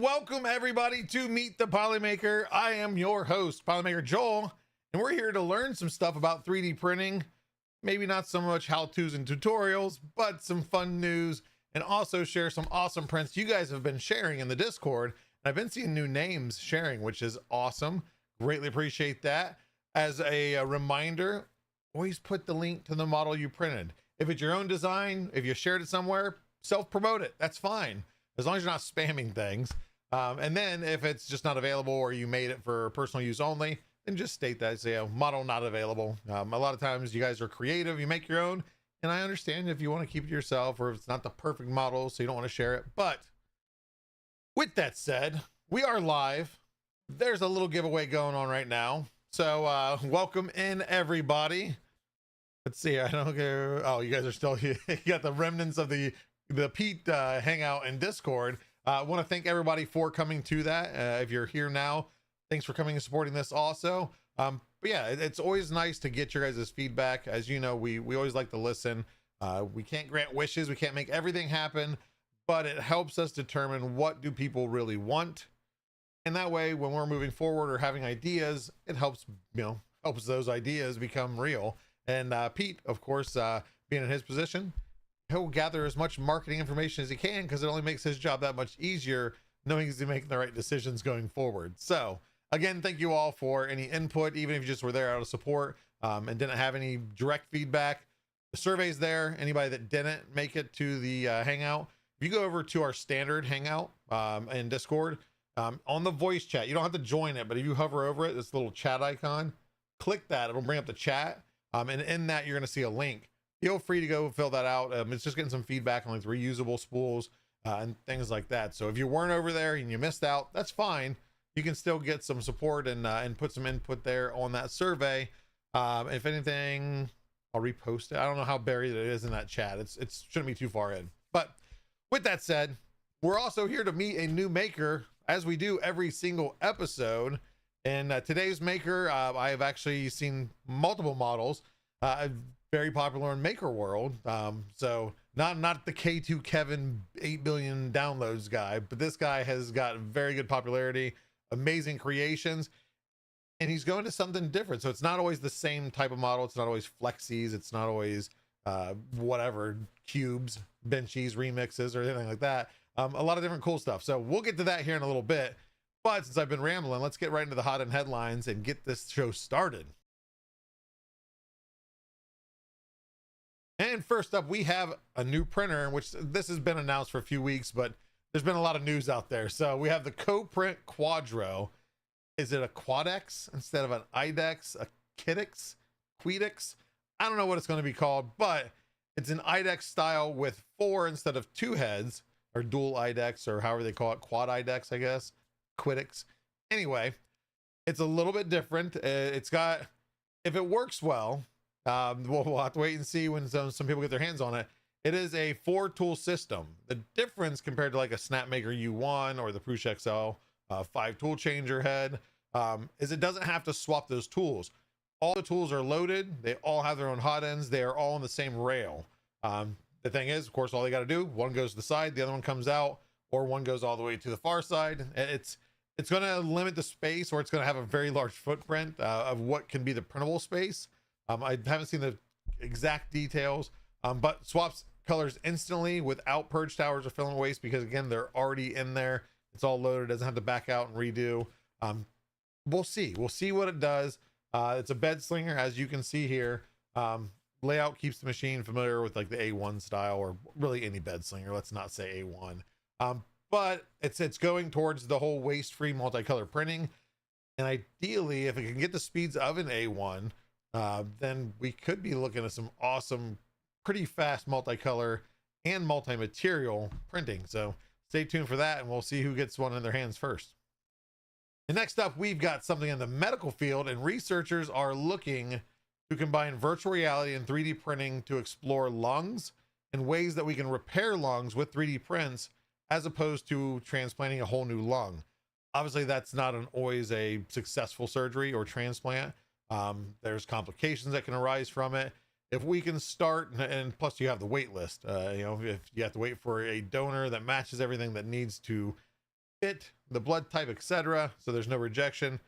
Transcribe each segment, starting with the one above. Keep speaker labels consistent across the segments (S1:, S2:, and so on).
S1: welcome everybody to Meet the Polymaker. I am your host, Polymaker Joel, and we're here to learn some stuff about 3D printing. Maybe not so much how-tos and tutorials, but some fun news, and also share some awesome prints you guys have been sharing in the Discord. And I've been seeing new names sharing, which is awesome. Greatly appreciate that. As a reminder, always put the link to the model you printed. If it's your own design, if you shared it somewhere, self-promote it. That's fine, as long as you're not spamming things. And then if it's just not available or you made it for personal use only, then just state that, say, model not available. A lot of times you guys are creative, you make your own, and I understand if you want to keep it yourself or if it's not the perfect model, so you don't want to share it. But with that said, we are live. There's a little giveaway going on right now. So welcome in everybody. Let's see, I don't go. Oh, you guys are still here. You got the remnants of the Pete hangout in Discord. I want to thank everybody for coming to that. If you're here now, thanks for coming and supporting this also. But yeah, it's always nice to get your guys' feedback. As you know, we always like to listen. We can't grant wishes, we can't make everything happen, but it helps us determine what do people really want. And that way, when we're moving forward or having ideas, it helps, helps those ideas become real. And Pete, of course, being in his position, he'll gather as much marketing information as he can, because it only makes his job that much easier, knowing he's making the right decisions going forward. So again, thank you all for any input, even if you just were there out of support and didn't have any direct feedback. The survey's there. Anybody that didn't make it to the hangout, if you go over to our standard hangout in Discord, on the voice chat, you don't have to join it, but if you hover over it, this little chat icon, click that, it'll bring up the chat. And in that, you're going to see a link. Feel free to go fill that out. It's just getting some feedback on like the reusable spools and things like that. So if you weren't over there and you missed out, that's fine. You can still get some support and put some input there on that survey. If anything, I'll repost it. I don't know how buried it is in that chat. It shouldn't be too far in. But with that said, we're also here to meet a new maker, as we do every single episode. And today's maker, I have actually seen multiple models. Very popular in maker world. So not the K2 Kevin 8 billion downloads guy, but this guy has got very good popularity, amazing creations, and he's going to something different. So it's not always the same type of model. It's not always flexies. It's not always whatever, cubes, benchies, remixes, or anything like that. A lot of different cool stuff. So we'll get to that here in a little bit. But since I've been rambling, let's get right into the hot end headlines and get this show started. And first up, we have a new printer, which this has been announced for a few weeks, but there's been a lot of news out there. So we have the CoPrint Quadro. Is it a Quadex instead of an IDEX, a Kidix, Quedix? I don't know what it's going to be called, but it's an IDEX style with 4 instead of 2 heads, or dual IDEX, or however they call it, quad IDEX, I guess, Quidix. Anyway, it's a little bit different. It's got, if it works well, we'll have to wait and see when some people get their hands on it. It is a 4-tool system. The difference compared to like a Snapmaker U1 or the Prusa XL 5-tool changer head is it doesn't have to swap those tools. All the tools are loaded. They all have their own hot ends. They are all on the same rail. The thing is, of course, all they got to do, one goes to the side, the other one comes out, or one goes all the way to the far side. It's going to limit the space, or it's going to have a very large footprint of what can be the printable space. I haven't seen the exact details, but swaps colors instantly without purge towers or filament waste, because again, they're already in there. It's all loaded, doesn't have to back out and redo. We'll see what it does. It's a bed slinger, as you can see here. Layout keeps the machine familiar with like the A1 style, or really any bed slinger. Let's not say A1. But it's going towards the whole waste-free multicolor printing. And ideally, if it can get the speeds of an A1, then we could be looking at some awesome, pretty fast multicolor and multi-material printing. So stay tuned for that, and we'll see who gets one in their hands first. And next up, we've got something in the medical field, and researchers are looking to combine virtual reality and 3D printing to explore lungs and ways that we can repair lungs with 3D prints, as opposed to transplanting a whole new lung. Obviously, that's not always a successful surgery or transplant. There's complications that can arise from it. If we can start, and plus you have the wait list, if you have to wait for a donor that matches everything that needs to fit, the blood type, etc. So there's no rejection.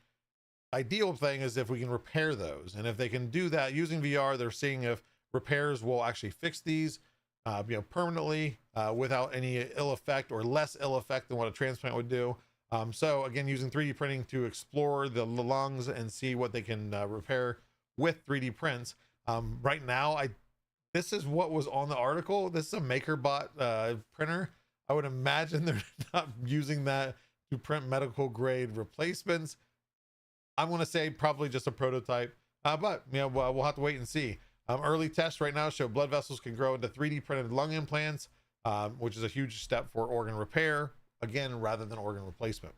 S1: Ideal thing is if we can repair those, and if they can do that using VR, they're seeing if repairs will actually fix these permanently without any ill effect or less ill effect than what a transplant would do. So again, using 3D printing to explore the lungs and see what they can repair with 3D prints. Right now, this is what was on the article. This is a MakerBot printer. I would imagine they're not using that to print medical grade replacements. I'm going to say probably just a prototype, but we'll have to wait and see. Early tests right now show blood vessels can grow into 3D printed lung implants, which is a huge step for organ repair, again, rather than organ replacement.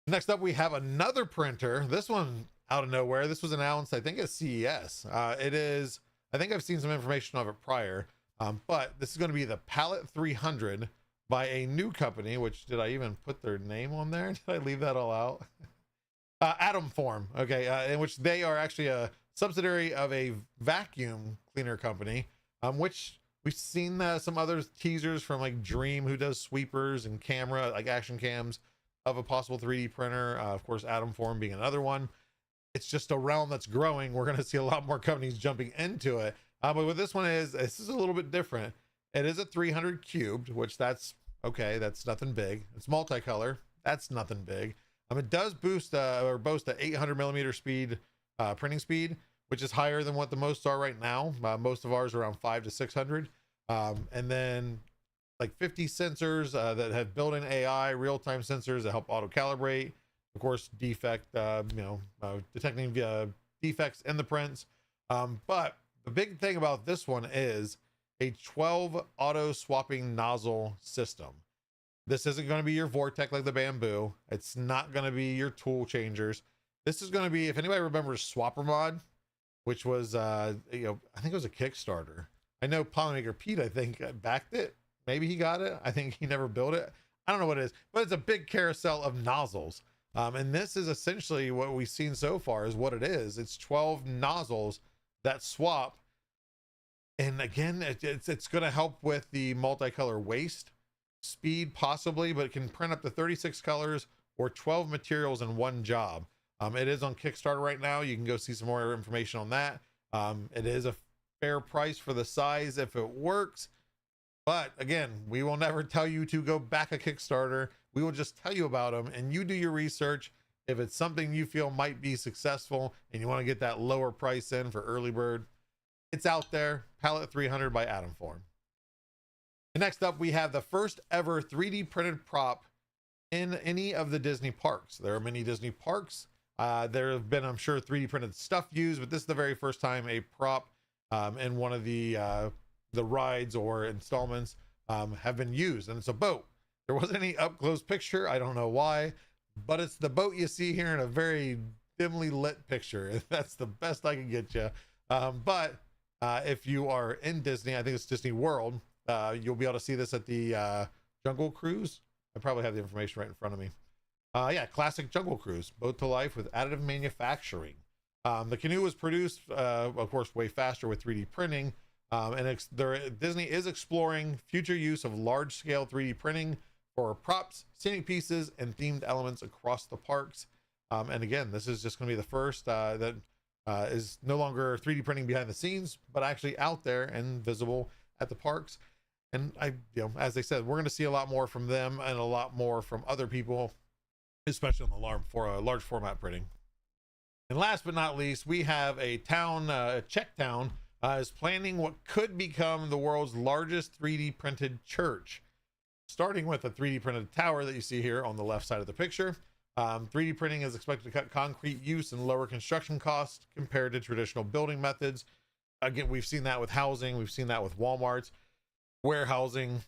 S1: Next up, we have another printer. This one out of nowhere. This was announced, I think, at CES. It is, I think I've seen some information of it prior, but this is going to be the Palette 300 by a new company, which, did I even put their name on there? Did I leave that all out? Atom Form, okay, in which they are actually a subsidiary of a vacuum cleaner company, which we've seen some other teasers from like Dream, who does sweepers and camera, like action cams of a possible 3D printer. Of course, Atom Form being another one. It's just a realm that's growing. We're going to see a lot more companies jumping into it. But what this one is, this is a little bit different. It is a 300 cubed, which that's okay. That's nothing big. It's multicolor. That's nothing big. It does boost or boast a 800 millimeter speed printing speed, which is higher than what the most are right now. Most of ours are around 500 to 600. And then like 50 sensors that have built-in AI, real-time sensors that help auto calibrate. Of course, defect, detecting defects in the prints. But the big thing about this one is a 12 auto swapping nozzle system. This isn't going to be your Vortex like the Bamboo. It's not going to be your tool changers. This is going to be, if anybody remembers Swapper Mod, which was, I think it was a Kickstarter. I know Polymaker Pete, I think, backed it. Maybe he got it. I think he never built it. I don't know what it is, but it's a big carousel of nozzles. And this is essentially what we've seen so far is what it is. It's 12 nozzles that swap. And again, it's going to help with the multicolor waste. Speed possibly, but it can print up to 36 colors or 12 materials in one job. It is on Kickstarter right now. You can go see some more information on that. It is a fair price for the size if it works, but again, we will never tell you to go back a Kickstarter. We will just tell you about them, and you do your research. If it's something you feel might be successful and you want to get that lower price in for early bird, it's out there. Palette 300 by Atom Form. Next up, we have the first ever 3D printed prop in any of the Disney parks. There are many Disney parks. There have been, I'm sure, 3D printed stuff used, but this is the very first time a prop in one of the rides or installments have been used, and it's a boat. There wasn't any up close picture. I don't know why, but it's the boat you see here in a very dimly lit picture. That's the best I can get you. But if you are in Disney, I think it's Disney World. You'll be able to see this at the Jungle Cruise. I probably have the information right in front of me. Yeah, classic Jungle Cruise, boat to life with additive manufacturing. The canoe was produced, of course, way faster with 3D printing. And Disney is exploring future use of large-scale 3D printing for props, scenic pieces, and themed elements across the parks. And again, this is just going to be the first that is no longer 3D printing behind the scenes, but actually out there and visible at the parks. And as they said, we're going to see a lot more from them and a lot more from other people, especially on the large format printing. And last but not least, we have a town, Czech town, is planning what could become the world's largest 3D printed church, starting with a 3D printed tower that you see here on the left side of the picture. 3D printing is expected to cut concrete use and lower construction costs compared to traditional building methods. Again, we've seen that with housing. We've seen that with Walmart's warehousing.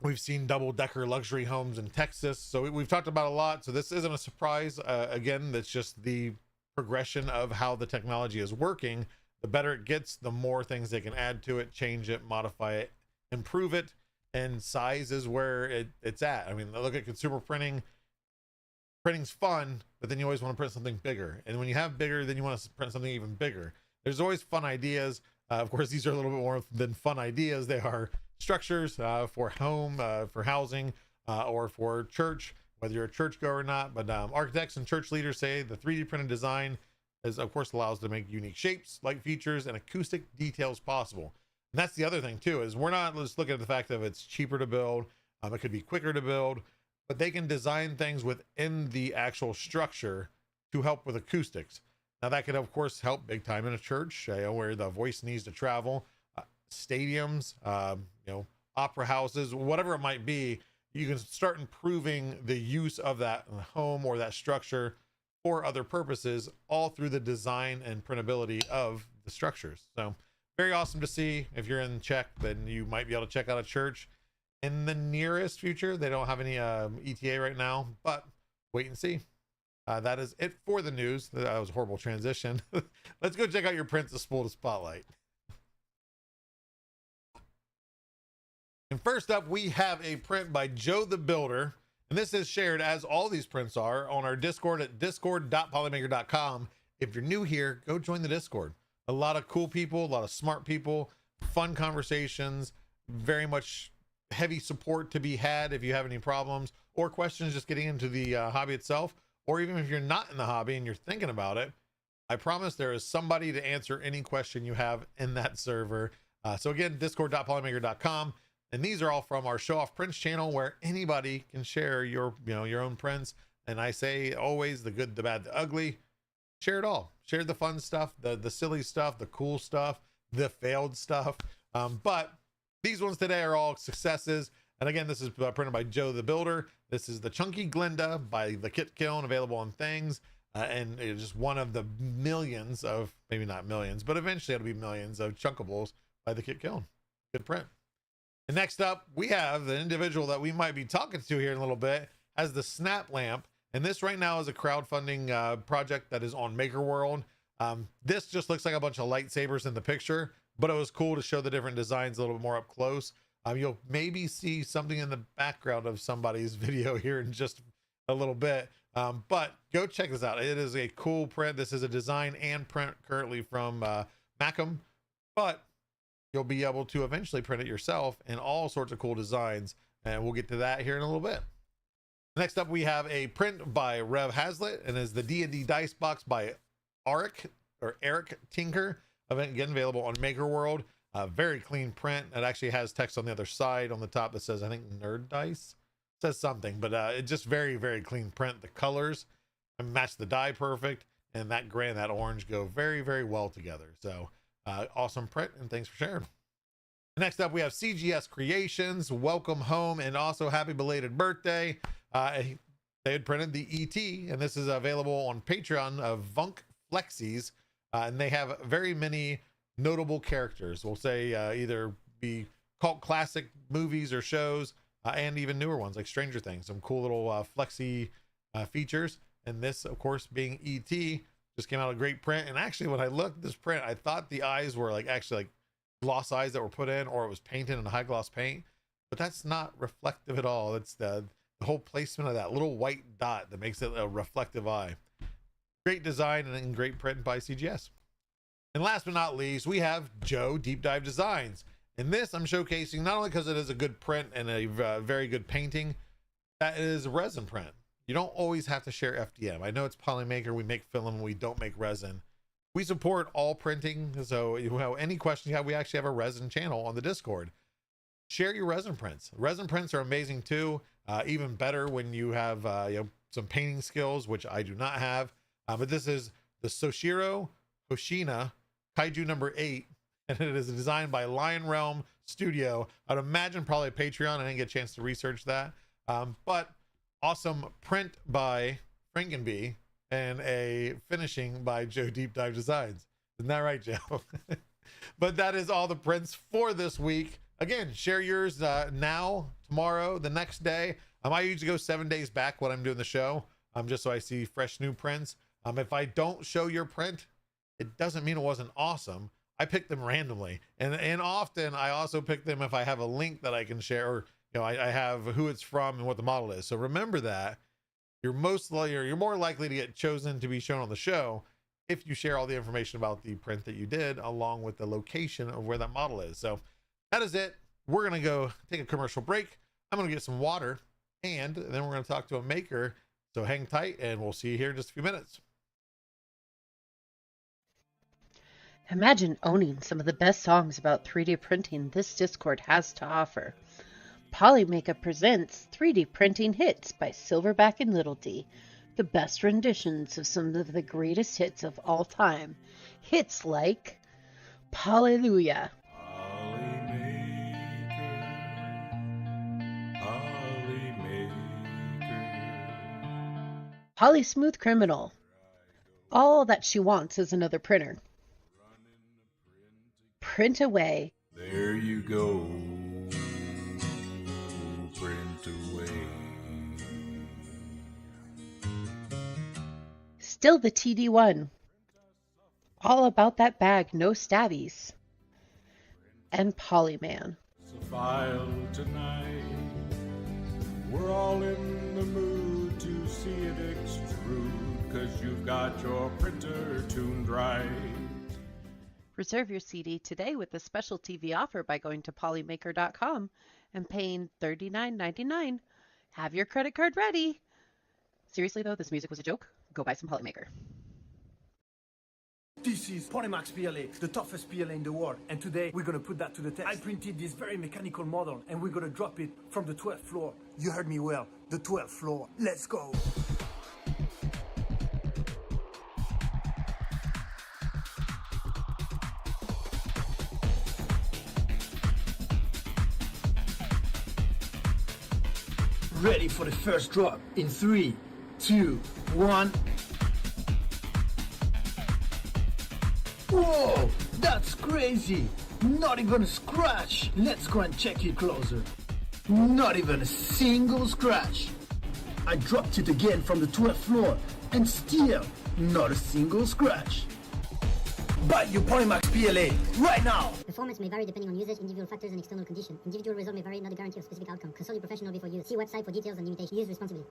S1: We've seen double-decker luxury homes in Texas. So we've talked about a lot. So this isn't a surprise. Again, that's just the progression of how the technology is working. The better it gets, the more things they can add to it, change it, modify it, improve it. And size is where it's at. I mean, look at consumer printing. Printing's fun, but then you always want to print something bigger. And when you have bigger, then you want to print something even bigger. There's always fun ideas. Of course, these are a little bit more than fun ideas. They are structures for home, for housing, or for church, whether you're a churchgoer or not. But architects and church leaders say the 3D printed design is, of course, allows to make unique shapes, light features, and acoustic details possible. And that's the other thing too, is we're not just looking at the fact that it's cheaper to build, it could be quicker to build, but they can design things within the actual structure to help with acoustics. Now that could, of course, help big time in a church, where the voice needs to travel, stadiums, opera houses, whatever it might be. You can start improving the use of that home or that structure for other purposes, all through the design and printability of the structures. So very awesome to see. If you're in Czech, then you might be able to check out a church in the nearest future. They don't have any ETA right now, but wait and see. That is it for the news. That was a horrible transition. Let's go check out your prints to spool to spotlight. And first up, we have a print by Joe the Builder. And this is shared, as all these prints are, on our Discord at discord.polymaker.com. If you're new here, go join the Discord. A lot of cool people, a lot of smart people, fun conversations, very much heavy support to be had if you have any problems or questions just getting into the hobby itself. Or even if you're not in the hobby and you're thinking about it, I promise there is somebody to answer any question you have in that server. So again, discord.polymaker.com. And these are all from our Show Off Prints channel, where anybody can share your own prints. And I say always, the good, the bad, the ugly. Share it all. Share the fun stuff, the silly stuff, the cool stuff, the failed stuff. But these ones today are all successes. And again, this is printed by Joe the Builder. This is the Chunky Glinda by the Kit Kiln, available on Things. And it's just one of the millions of, maybe not millions, but eventually it'll be millions of Chunkables by the Kit Kiln. Good print. And next up, we have the individual that we might be talking to here in a little bit, has the Snap Lamp. And this right now is a crowdfunding project that is on Maker World. This just looks like a bunch of lightsabers in the picture, but it was cool to show the different designs a little bit more up close. You'll maybe see something in the background of somebody's video here in just a little bit. But go check this out. It is a cool print. This is a design and print currently from MaKim, but you'll be able to eventually print it yourself in all sorts of cool designs. And we'll get to that here in a little bit. Next up, we have a print by Rev Hazlitt, and is the D&D Dice Box by Eric Tinker. Again, available on Maker World. Very clean print. It actually has text on the other side on the top that says, I think, Nerd Dice. It says something, but it's just very, very clean print. The colors match the die perfect, and that gray and that orange go very, very well together. So awesome print, and thanks for sharing. Next up, we have CGS Creations. Welcome home, and also happy belated birthday. They had printed the ET, and this is available on Patreon of Vunk Flexies, and they have very many notable characters. We'll say either be cult classic movies or shows, and even newer ones like Stranger Things. Some cool little flexi features. And this, of course, being ET, just came out a great print. And actually, when I looked at this print, I thought the eyes were actually gloss eyes that were put in, or it was painted in high gloss paint, but that's not reflective at all. It's the whole placement of that little white dot that makes it a reflective eye. Great design and great print by CGS. And last but not least, we have Joe Deep Dive Designs. And this I'm showcasing not only because it is a good print and a very good painting, that is resin print. You don't always have to share FDM. I know it's Polymaker, we make film, we don't make resin. We support all printing, so you have any questions you have, we actually have a resin channel on the Discord. Share your resin prints. Resin prints are amazing too. Even better when you have some painting skills, which I do not have. But this is the Soshiro Hoshina Kaiju number 8, and it is designed by Lion Realm Studio. I'd imagine probably Patreon. I didn't get a chance to research that. But awesome print by Frankenbee and a finishing by Joe Deep Dive Designs. Isn't that right, Joe? But that is all the prints for this week. Again, share yours now, tomorrow, the next day. I usually go 7 days back when I'm doing the show, just so I see fresh new prints. If I don't show your print, it doesn't mean it wasn't awesome. I pick them randomly, and often I also pick them if I have a link that I can share, or I have who it's from and what the model is. So remember that you're more likely to get chosen to be shown on the show if you share all the information about the print that you did, along with the location of where that model is. So that is it. We're gonna go take a commercial break. I'm gonna get some water, and then we're going to talk to a maker. So hang tight and we'll see you here in just a few minutes.
S2: Imagine owning some of the best songs about 3D printing this Discord has to offer. Polymaker presents 3D Printing Hits by Silverback and Little D, the best renditions of some of the greatest hits of all time. Hits like Hallelujah, Polly Smooth Criminal, All That She Wants Is Another Printer, Print Away,
S3: There you go, print away.
S2: Still the TD1, All About That Bag, No Stabbies, and Polyman.
S3: It's a file tonight. We're all in the mood to see it extrude, 'cause you've got your printer tuned right.
S2: Reserve your CD today with a special TV offer by going to polymaker.com and paying $39.99. Have your credit card ready. Seriously though, this music was a joke. Go buy some Polymaker.
S4: This is Polymax PLA, the toughest PLA in the world, and today we're gonna put that to the test. I printed this very mechanical model and we're gonna drop it from the 12th floor. You heard me well, the 12th floor. Let's go. Ready for the first drop in 3, 2, 1. Whoa, that's crazy! Not even a scratch! Let's go and check it closer. Not even a single scratch. I dropped it again from the 12th floor, and still not a single scratch. Buy your Polymax PLA right now!
S5: Performance may vary depending on usage, individual factors, and external conditions. Individual result may vary, not a guarantee of specific outcome. Consult your professional before use. See website for details and limitations. Use responsibly.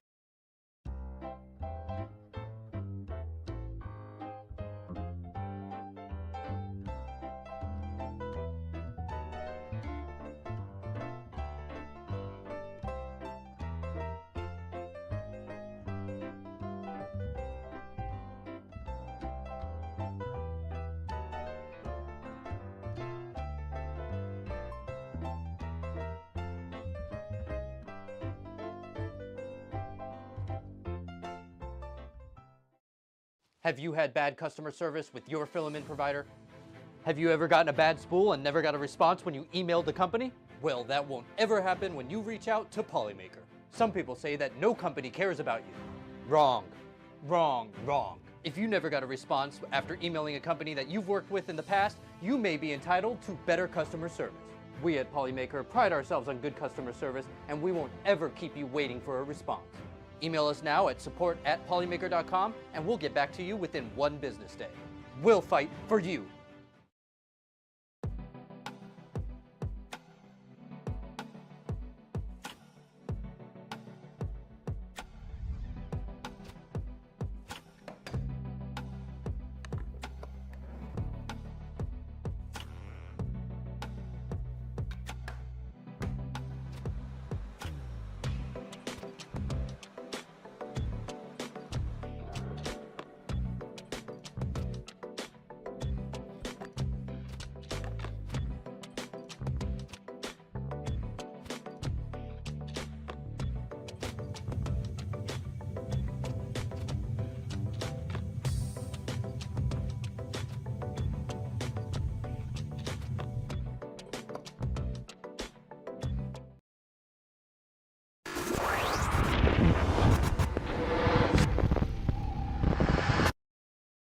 S6: Have you had bad customer service with your filament provider? Have you ever gotten a bad spool and never got a response when you emailed the company? Well, that won't ever happen when you reach out to Polymaker. Some people say that no company cares about you. Wrong. Wrong. Wrong. If you never got a response after emailing a company that you've worked with in the past, you may be entitled to better customer service. We at Polymaker pride ourselves on good customer service, and we won't ever keep you waiting for a response. Email us now at support@polymaker.com and we'll get back to you within 1 business day. We'll fight for you.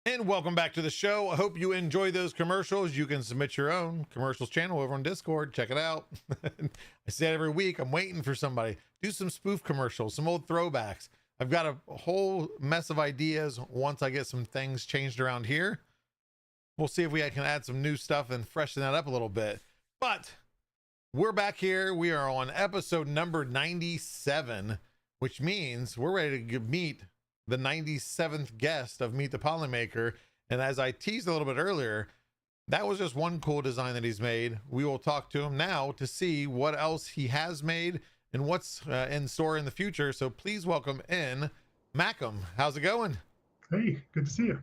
S1: And welcome back to the show. I hope you enjoy those commercials. You can submit your own commercials channel over on Discord. Check it out. I say it every week. I'm waiting for somebody. Do some spoof commercials, some old throwbacks. I've got a whole mess of ideas once I get some things changed around here. We'll see if we can add some new stuff and freshen that up a little bit. But we're back here. We are on episode number 97, which means we're ready to meet the 97th guest of Meet the Polymaker. And as I teased a little bit earlier, that was just one cool design that he's made. We will talk to him now to see what else he has made and what's in store in the future. So please welcome in MaKim. How's it going?
S7: Hey, good to see you.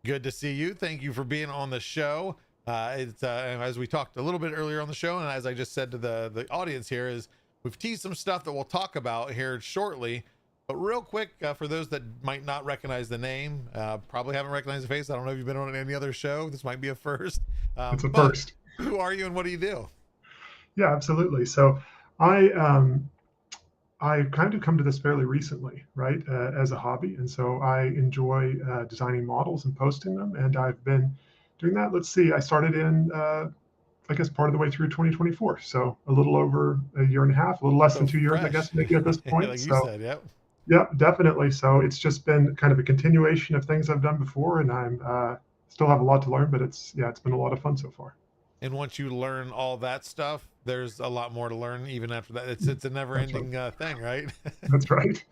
S1: Good to see you. Thank you for being on the show. It's as we talked a little bit earlier on the show, and as I just said to the audience here, is we've teased some stuff that we'll talk about here shortly. But real quick, for those that might not recognize the name, probably haven't recognized the face. I don't know if you've been on any other show. This might be a first.
S7: It's a first.
S1: Who are you and what do you do?
S7: Yeah, absolutely. So I kind of come to this fairly recently, right, as a hobby. And so I enjoy designing models and posting them. And I've been doing that. Let's see, I started in, I guess, part of the way through 2024. So a little over a year and a half, a little less than 2 years, I guess, maybe at this point.
S1: Like you said, yep.
S7: Yeah, definitely. So it's just been kind of a continuation of things I've done before, and I'm still have a lot to learn, but it's been a lot of fun so far.
S1: And once you learn all that stuff, there's a lot more to learn even after that. It's a never-ending thing, right?
S7: That's right.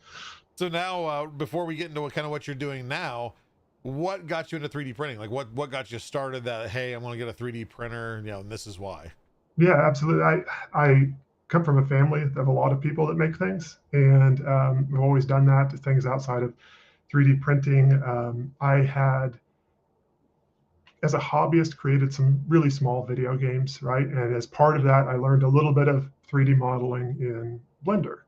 S1: So now, before we get into what you're doing now, what got you into 3D printing? Like what got you started that, hey, I'm going to get a 3D printer, and this is why?
S7: Yeah, absolutely. I come from a family of a lot of people that make things, and I've always done that, things outside of 3D printing. I had, as a hobbyist, created some really small video games, right? And as part of that, I learned a little bit of 3D modeling in Blender.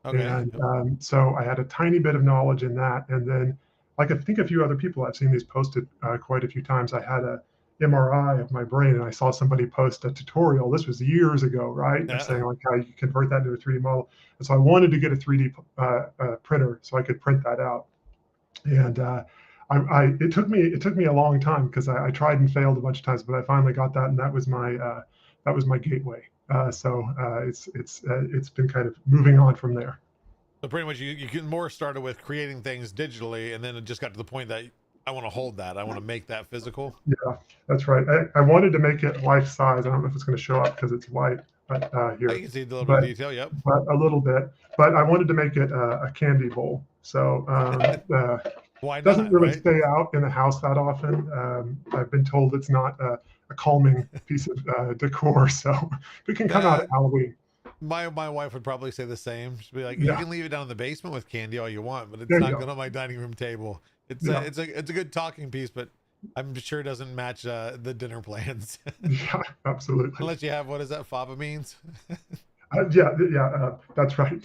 S1: Okay.
S7: And so I had a tiny bit of knowledge in that. And then, like I think a few other people, I've seen these posted quite a few times. I had a MRI of my brain, and I saw somebody post a tutorial. This was years ago, right?
S1: Yeah.
S7: Saying like how you convert that into a 3D model. And so I wanted to get a 3D printer so I could print that out. And it took me a long time because I tried and failed a bunch of times, but I finally got that, and that was my gateway. So it's been kind of moving on from there.
S1: So pretty much you can more started with creating things digitally, and then it just got to the point that I want to hold that. I want to make that physical.
S7: Yeah, that's right. I wanted to make it life size. I don't know if it's going to show up because it's white, but here.
S1: You can see a little bit of detail, yep.
S7: But a little bit. But I wanted to make it a candy bowl. So
S1: why not?
S7: Doesn't really
S1: right?
S7: stay out in the house that often. I've been told it's not a calming piece of decor, so it can come out at Halloween.
S1: My wife would probably say the same. She'd be like,
S7: Yeah.
S1: you can leave it down in the basement with candy all you want, but it's
S7: There you
S1: not
S7: go.
S1: good on my dining room table. It's
S7: Yeah.
S1: it's a good talking piece, but I'm sure it doesn't match the dinner plans.
S7: Yeah, absolutely.
S1: Unless you have, what is that, fava beans?
S7: That's right.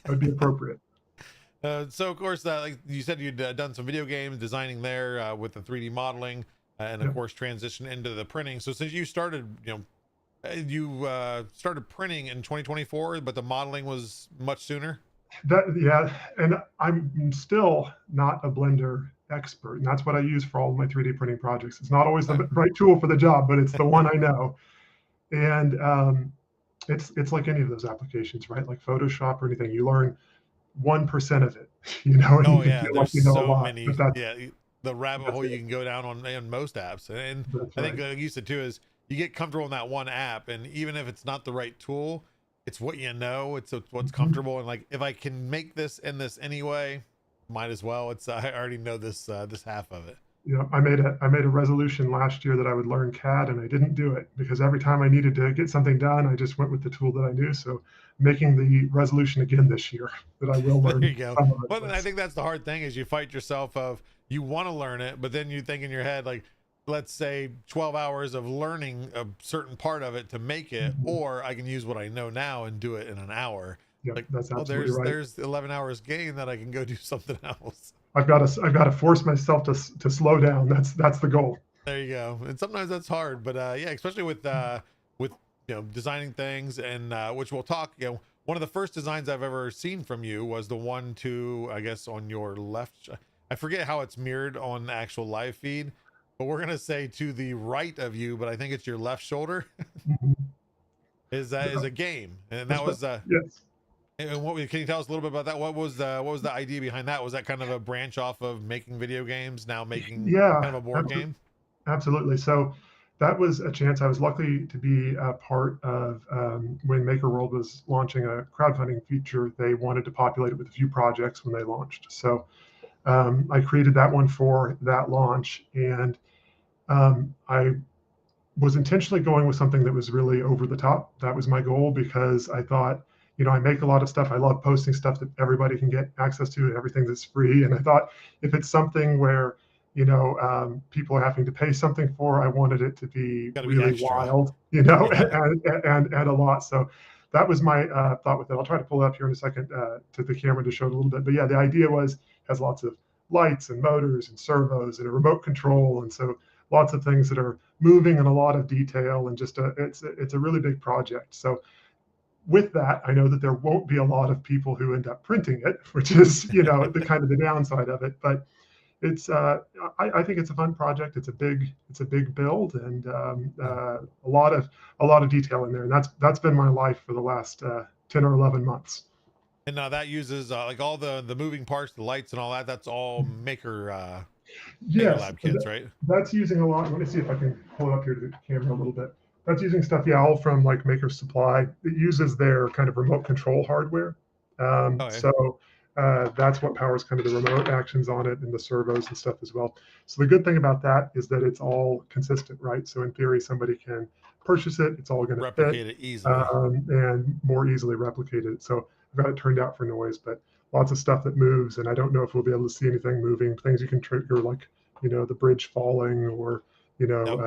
S7: That'd be appropriate.
S1: So of course, like you said, you'd done some video games designing there with the 3D modeling, and of course transition into the printing. So since you started, you started printing in 2024, but the modeling was much sooner.
S7: And I'm still not a Blender expert, and that's what I use for all of my 3D printing projects. It's not always the right tool for the job, but it's the one I know. And it's like any of those applications, right? Like Photoshop or anything, you learn 1% of it, and
S1: Oh
S7: you
S1: yeah,
S7: feel
S1: there's
S7: like you know a
S1: so
S7: lot,
S1: many.
S7: but that's,
S1: Yeah, the rabbit hole you can go down on most apps, and
S7: that's
S1: I think
S7: right.
S1: like you said too is you get comfortable in that one app, and even if it's not the right tool, it's what you know, it's what's comfortable, and like if I can make this in this anyway, might as well. It's I already know this half of it.
S7: I made a resolution last year that I would learn CAD, and I didn't do it because every time I needed to get something done, I just went with the tool that I knew. So making the resolution again this year that I will learn.
S1: There you go.
S7: some of it.
S1: Well, I think that's the hard thing is you fight yourself of you want to learn it, but then you think in your head like, let's say 12 hours of learning a certain part of it to make it, or I can use what I know now and do it in an hour.
S7: Yeah,
S1: Like,
S7: that's
S1: oh,
S7: absolutely right.
S1: there's 11 hours gain that I can go do something else.
S7: I've got to force myself to slow down. That's the goal.
S1: There you go. And sometimes that's hard, but yeah, especially with designing things, and which we'll talk. One of the first designs I've ever seen from you was the one to, I guess, on your left. I forget how it's mirrored on the actual live feed, but we're gonna say to the right of you, but I think it's your left shoulder. is a game, and that was
S7: yes.
S1: And can you tell us a little bit about that? What was the idea behind that? Was that kind of a branch off of making video games, now making kind of a board game?
S7: Absolutely. So that was a chance. I was lucky to be a part of when Maker World was launching a crowdfunding feature. They wanted to populate it with a few projects when they launched. So I created that one for that launch, and I was intentionally going with something that was really over the top. That was my goal because I thought, I make a lot of stuff. I love posting stuff that everybody can get access to and everything that's free. And I thought if it's something where, people are having to pay something for, I wanted it to be
S1: Gotta be
S7: really
S1: extra.
S7: wild,
S1: Yeah.
S7: and a lot. So that was my thought with it. I'll try to pull it up here in a second to the camera to show it a little bit. But yeah, the idea has lots of lights and motors and servos and a remote control. And so lots of things that are moving and a lot of detail, and just it's a really big project. So with that, I know that there won't be a lot of people who end up printing it, which is, the kind of the downside of it. But it's, I think it's a fun project. It's a big build, and a lot of detail in there. And that's been my life for the last 10 or 11 months.
S1: And now that uses like all the moving parts, the lights and all that. That's all Maker
S7: Yes,
S1: Lab kits, right?
S7: that's using a lot. Let me see if I can pull it up here to the camera a little bit. That's using stuff, yeah, all from like Maker Supply. It uses their kind of remote control hardware.
S1: Okay.
S7: So that's what powers kind of the remote actions on it and the servos and stuff as well. So the good thing about that is that it's all consistent, right? So in theory, somebody can purchase it. It's all going to
S1: Replicate
S7: fit
S1: it easily.
S7: and more easily replicate it. So I've got it turned out for noise, but lots of stuff that moves. And I don't know if we'll be able to see anything moving, things you can trigger like, the bridge falling or,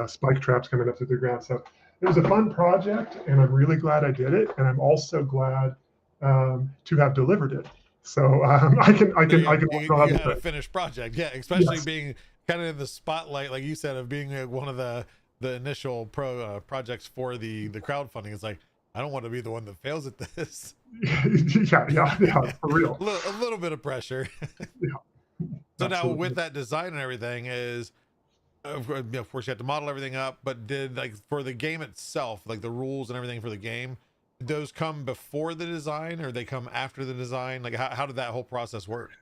S7: spike traps coming up through the ground. So it was a fun project, and I'm really glad I did it. And I'm also glad to have delivered it. So I can
S1: You
S7: work
S1: had a finished project, yeah. Especially
S7: Yes.
S1: being kind of in the spotlight, like you said, of being one of the initial projects for the crowdfunding. It's like, I don't want to be the one that fails at this.
S7: yeah, for real.
S1: A little bit of pressure.
S7: Yeah.
S1: So now
S7: Absolutely.
S1: with that design and everything is, of course you have to model everything up, but did, like, for the game itself, like the rules and everything for the game, did those come before the design or they come after the design? Like how did that whole process work?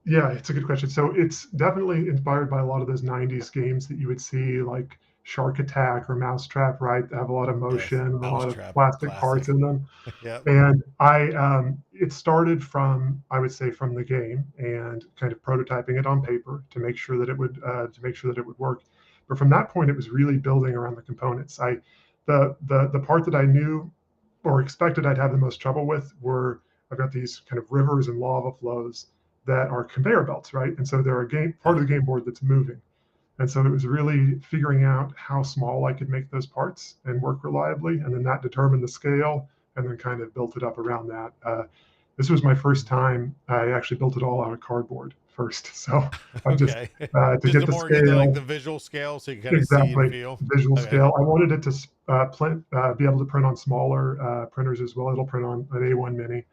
S7: Yeah, it's a good question. So it's definitely inspired by a lot of those 90s games that you would see, like Shark Attack or Mousetrap, right? That have a lot of
S1: Yes,
S7: motion and a lot of
S1: Mousetrap,
S7: plastic parts
S1: classic.
S7: in them.
S1: Yeah.
S7: And it started from, I would say, from the game and kind of prototyping it on paper to make sure that it would work. But from that point, it was really building around the components. The part that I knew or expected I'd have the most trouble with were, I've got these kind of rivers and lava flows that are conveyor belts, right? And so they're part of the game board that's moving. And so it was really figuring out how small I could make those parts and work reliably. And then that determined the scale, and then kind of built it up around that. This was my first time I actually built it all out of cardboard first. So I just,
S1: Okay.
S7: to
S1: Just
S7: get
S1: the
S7: the
S1: more get the, like
S7: scale,
S1: the visual scale so you can kind of see and
S7: exactly,
S1: feel.
S7: visual
S1: Okay.
S7: scale. I wanted it to be able to print on smaller printers as well. It'll print on an A1 Mini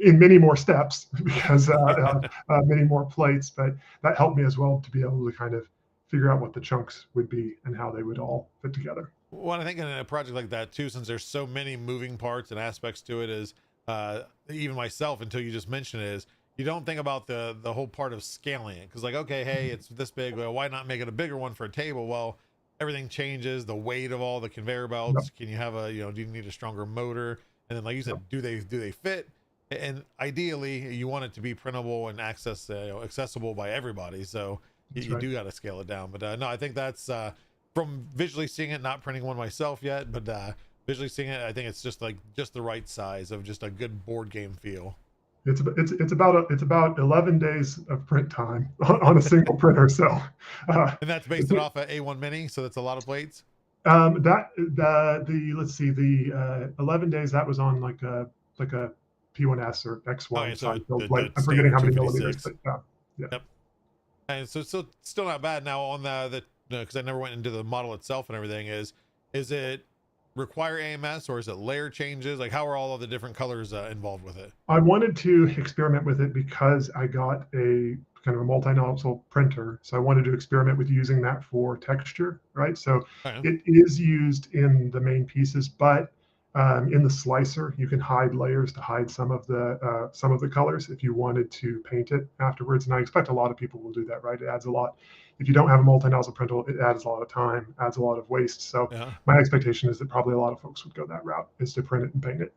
S7: in many more steps because many more plates, but that helped me as well to be able to kind of figure out what the chunks would be and how they would all fit together.
S1: Well, I think in a project like that too, since there's so many moving parts and aspects to it, is even myself, until you just mentioned it, is you don't think about the whole part of scaling it. Because like, okay, hey, it's this big, well, why not make it a bigger one for a table? Well, everything changes, the weight of all the conveyor belts. Can you have do you need a stronger motor? And then, like you said, do they fit? And ideally you want it to be printable and accessible by everybody. So you do got to scale it down. But no, I think that's from visually seeing it, not printing one myself yet, but visually seeing it, I think it's just the right size of just a good board game feel.
S7: It's about 11 days of print time on a single printer. So
S1: and that's based it off of A1 Mini, so that's a lot of plates.
S7: Let's see, the 11 days, that was on like a P1S or X1.
S1: Okay, so
S7: I'm forgetting how many millimeters, but yeah.
S1: Yep. And so still not bad. Now on the because I never went into the model itself and everything, is it require AMS or is it layer changes? Like, how are all of the different colors involved with it?
S7: I wanted to experiment with it because I got a kind of a multi-nozzle printer. So I wanted to experiment with using that for texture, right? So it is used in the main pieces, but in the slicer, you can hide layers to hide some of the colors if you wanted to paint it afterwards. And I expect a lot of people will do that, right? It adds a lot. If you don't have a multi-nozzle printer, it adds a lot of time, adds a lot of waste. So my expectation is that probably a lot of folks would go that route, is to print it and paint it.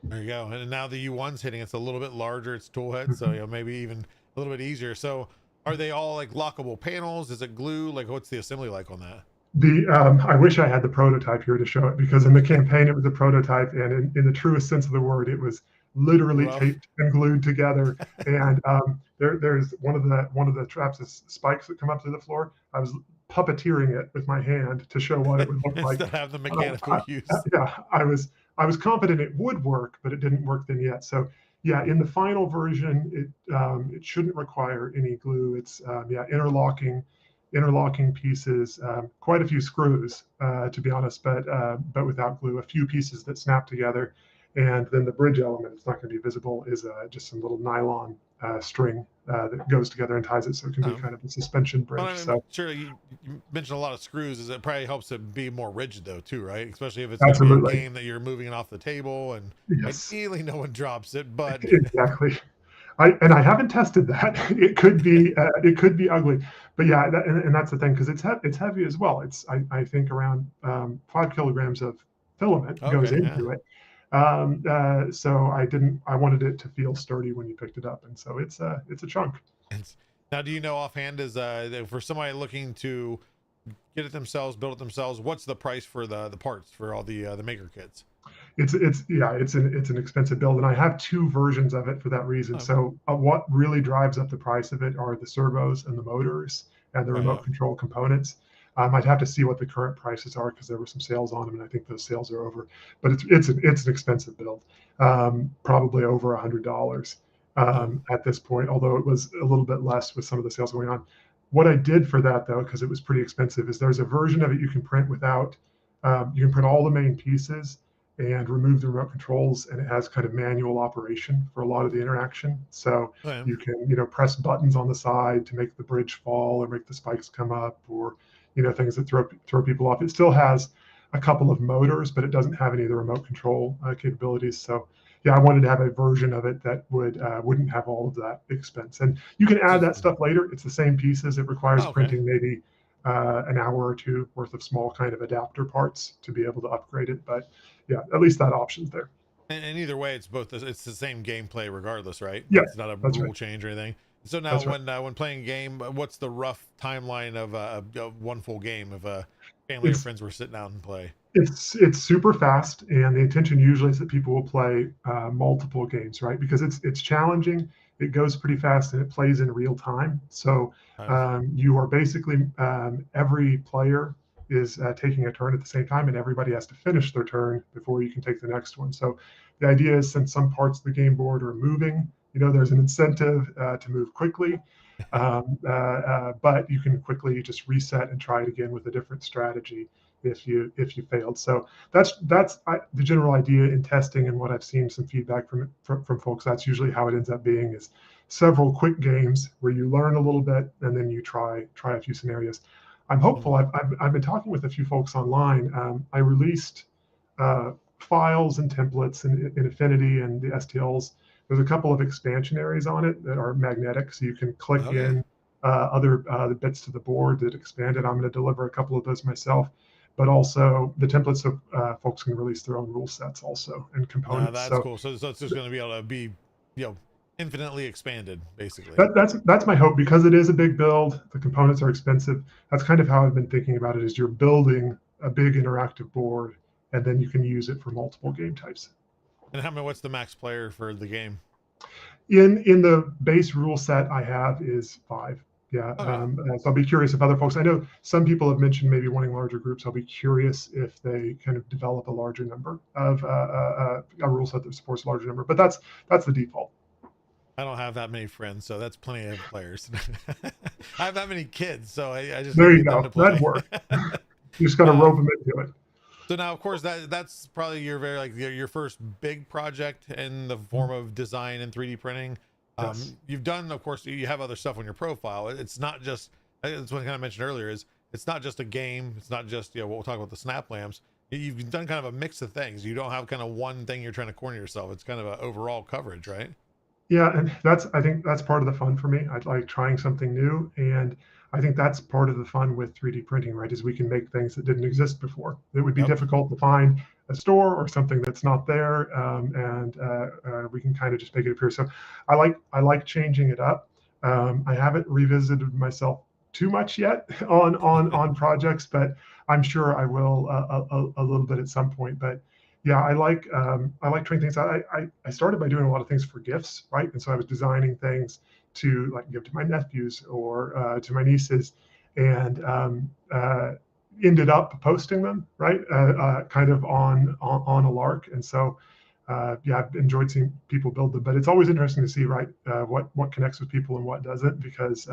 S1: There you go. And now the U1's hitting, it's a little bit larger, it's tool head, so maybe even a little bit easier. So are they all like lockable panels? Is it glue? Like, what's the assembly like on that?
S7: I wish I had the prototype here to show it, because in the campaign it was a prototype, and in the truest sense of the word, it was literally
S1: Rough.
S7: taped and glued together. And there's one of the traps is spikes that come up to the floor. I was puppeteering it with my hand to show what it would look like.
S1: Instead of having the mechanical use.
S7: Yeah, I was confident it would work, but it didn't work then yet. So yeah, in the final version, it shouldn't require any glue. It's interlocking pieces, quite a few screws, to be honest, but without glue, a few pieces that snap together. And then the bridge element, it's not going to be visible, is just some little nylon string that goes together and ties it, so it can be kind of a suspension bridge.
S1: Well, I mean,
S7: so
S1: sure, you mentioned a lot of screws. Is it probably helps it be more rigid though, too, right? Especially if it's going to be a game that you're moving it off the table, and
S7: yes,
S1: ideally no one drops it. But
S7: exactly. I haven't tested that. It could be ugly, but yeah, and that's the thing, because it's heavy as well. It's I think around 5 kilograms of filament goes into it. So I wanted it to feel sturdy when you picked it up, and so it's a chunk.
S1: Now, do you know offhand, is for somebody looking to get it themselves, build it themselves, what's the price for the parts for all the maker kits?
S7: It's an expensive build, and I have 2 versions of it for that reason. So what really drives up the price of it are the servos and the motors and the remote control components. I'd have to see what the current prices are, because there were some sales on them, and I think those sales are over. But it's an expensive build, probably over $100 at this point, although it was a little bit less with some of the sales going on. What I did for that, though, because it was pretty expensive, is there's a version of it you can print without. You can print all the main pieces and remove the remote controls, and it has kind of manual operation for a lot of the interaction. So you can press buttons on the side to make the bridge fall or make the spikes come up, or things that throw people off. It still has a couple of motors, but it doesn't have any of the remote control capabilities. So yeah, I wanted to have a version of it that wouldn't have all of that expense. And you can add that stuff later. It's the same pieces. It requires printing maybe an hour or 2 worth of small kind of adapter parts to be able to upgrade it. But yeah, at least that option's there.
S1: And either way, it's the same gameplay regardless, right?
S7: Yeah,
S1: it's not a rule change or anything. So now, when playing a game, what's the rough timeline of one full game if family or friends were sitting down and play?
S7: It's super fast, and the intention usually is that people will play multiple games, right? Because it's challenging, it goes pretty fast, and it plays in real time. So you are basically every player is taking a turn at the same time, and everybody has to finish their turn before you can take the next one. So the idea is, since some parts of the game board are moving, there's an incentive to move quickly, but you can quickly just reset and try it again with a different strategy if you failed. So that's the general idea in testing, and what I've seen some feedback from folks. That's usually how it ends up being, is several quick games where you learn a little bit and then you try a few scenarios. I'm hopeful. I've been talking with a few folks online. I released files and templates in Affinity and the STLs. There's a couple of expansion areas on it that are magnetic, so you can click in other bits to the board that expand it. I'm going to deliver a couple of those myself, but also the templates, so folks can release their own rule sets also and components.
S1: That's cool. So it's just going to be able to be, infinitely expanded, basically.
S7: That's my hope, because it is a big build. The components are expensive. That's kind of how I've been thinking about it, is you're building a big interactive board, and then you can use it for multiple game types.
S1: And what's the max player for the game?
S7: In the base rule set I have is 5. Yeah. So I'll be curious if other folks, I know some people have mentioned maybe wanting larger groups. I'll be curious if they kind of develop a larger number of a rule set that supports a larger number, but that's the default.
S1: I don't have that many friends, so that's plenty of players. I have that many kids, so I just
S7: there you go. That'd work. You just got to rope them into it.
S1: So now, of course, that's probably your first big project in the form of design and 3D printing.
S7: Yes.
S1: You've done, of course, you have other stuff on your profile. It's not just, that's what I kind of mentioned earlier, is it's not just a game. It's not just, we'll talk about the snap lamps. You've done kind of a mix of things. You don't have kind of one thing you're trying to corner yourself. It's kind of an overall coverage, right?
S7: Yeah, and I think that's part of the fun for me. I like trying something new, and I think that's part of the fun with 3D printing, right? Is we can make things that didn't exist before. It would be difficult to find a store or something that's not there, and we can kind of just make it appear. So I like changing it up. I haven't revisited myself too much yet on projects, but I'm sure I will a little bit at some point. But yeah, I like trying things out. I started by doing a lot of things for gifts, right? And so I was designing things to like give to my nephews or to my nieces, and ended up posting them, right? Kind of on a lark. And so yeah, I've enjoyed seeing people build them, but it's always interesting to see, right, what connects with people and what doesn't, because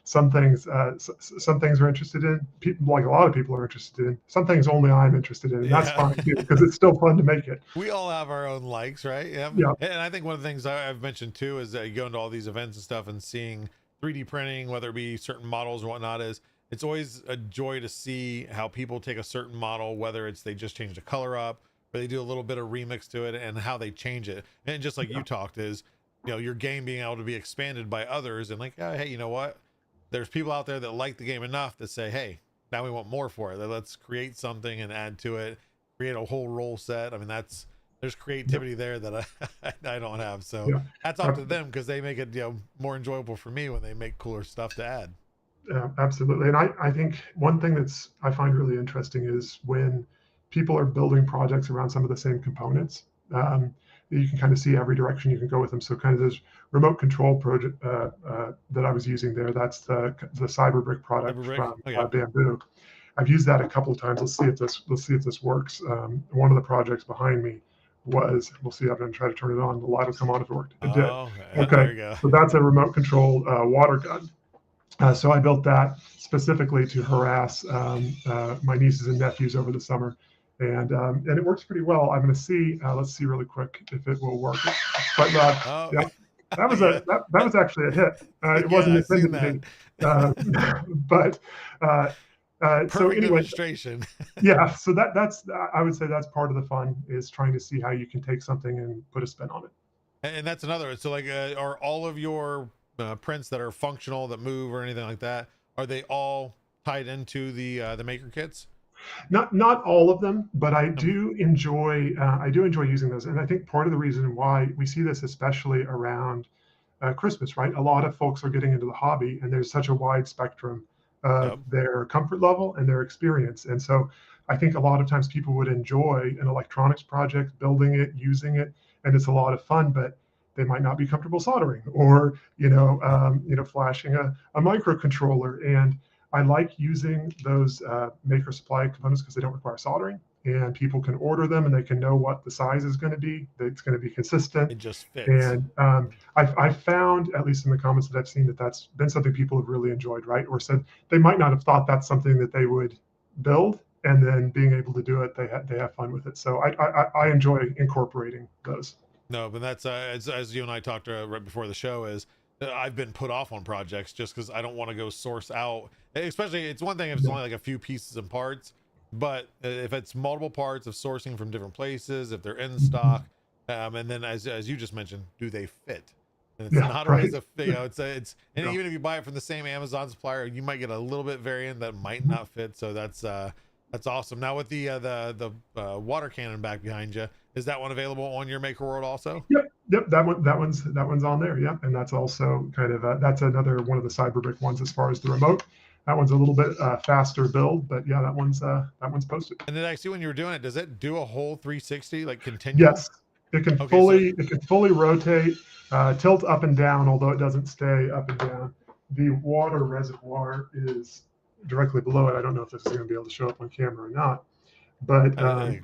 S7: some things are interested in. People, like a lot of people are interested in. Some things only I'm interested in, and that's fine too, because it's still fun to make it.
S1: We all have our own likes, right? Yeah. And I think one of the things I've mentioned too is that you go into all these events and stuff and seeing 3D printing, whether it be certain models or whatnot, is it's always a joy to see how people take a certain model, whether it's they just change the color up, or they do a little bit of remix to it, and how they change it. And just like you talked, is, you know, your game being able to be expanded by others, and like, oh, hey, you know what? There's people out there that like the game enough to say, hey, now we want more for it. Let's create something and add to it, create a whole role set. I mean, there's creativity there that I don't have. So that's up to them, because they make it, you know, more enjoyable for me when they make cooler stuff to add.
S7: Absolutely. And I think one thing I find really interesting is when people are building projects around some of the same components. You can kind of see every direction you can go with them. So kind of this remote control project that I was using there, that's the CyberBrick product from Bamboo. I've used that a couple of times. Let's see if this works. One of the projects behind me was, we'll see, I'm going to try to turn it on. The light will come on if it worked. It did. Okay. There you go. So that's a remote control water gun. So I built that specifically to harass my nieces and nephews over the summer, and it works pretty well. I'm going to see. Let's see really quick if it will work. It's quite loud. Yeah, that was that was actually a hit. It wasn't intended to be, but so anyway,
S1: demonstration.
S7: Yeah, so that's I would say that's part of the fun, is trying to see how you can take something and put a spin on it.
S1: And that's another. So like, are all of your prints that are functional, that move or anything like that, are they all tied into the maker kits?
S7: Not all of them, but I do enjoy using those. And I think part of the reason why we see this, especially around Christmas, right? A lot of folks are getting into the hobby, and there's such a wide spectrum of their comfort level and their experience. And so I think a lot of times people would enjoy an electronics project, building it, using it, and it's a lot of fun, but they might not be comfortable soldering or, flashing a microcontroller. And I like using those maker supply components because they don't require soldering, and people can order them and they can know what the size is going to be. That it's going to be consistent.
S1: It just fits.
S7: And I found, at least in the comments that I've seen, that that's been something people have really enjoyed, right? Or said they might not have thought that's something that they would build, and then being able to do it, they have fun with it. So I enjoy incorporating those.
S1: No, but that's as you and I talked right before the show, is I've been put off on projects just because I don't want to go source out. Especially, it's one thing if it's only like a few pieces and parts, but if it's multiple parts of sourcing from different places, if they're in stock, and then as you just mentioned, do they fit? And it's not always it's even if you buy it from the same Amazon supplier, you might get a little bit variant that might not fit. So that's awesome. Now with the water cannon back behind you, is that one available on your Maker World also?
S7: Yep. That one's on there. Yep. And that's also kind of that's another one of the CyberBrick ones as far as the remote. That one's a little bit faster build, but yeah, that one's posted.
S1: And then I see when you were doing it, does it do a whole 360, like continue?
S7: Yes, it can fully rotate, tilt up and down, although it doesn't stay up and down. The water reservoir is directly below it. I don't know if this is going to be able to show up on camera or not, but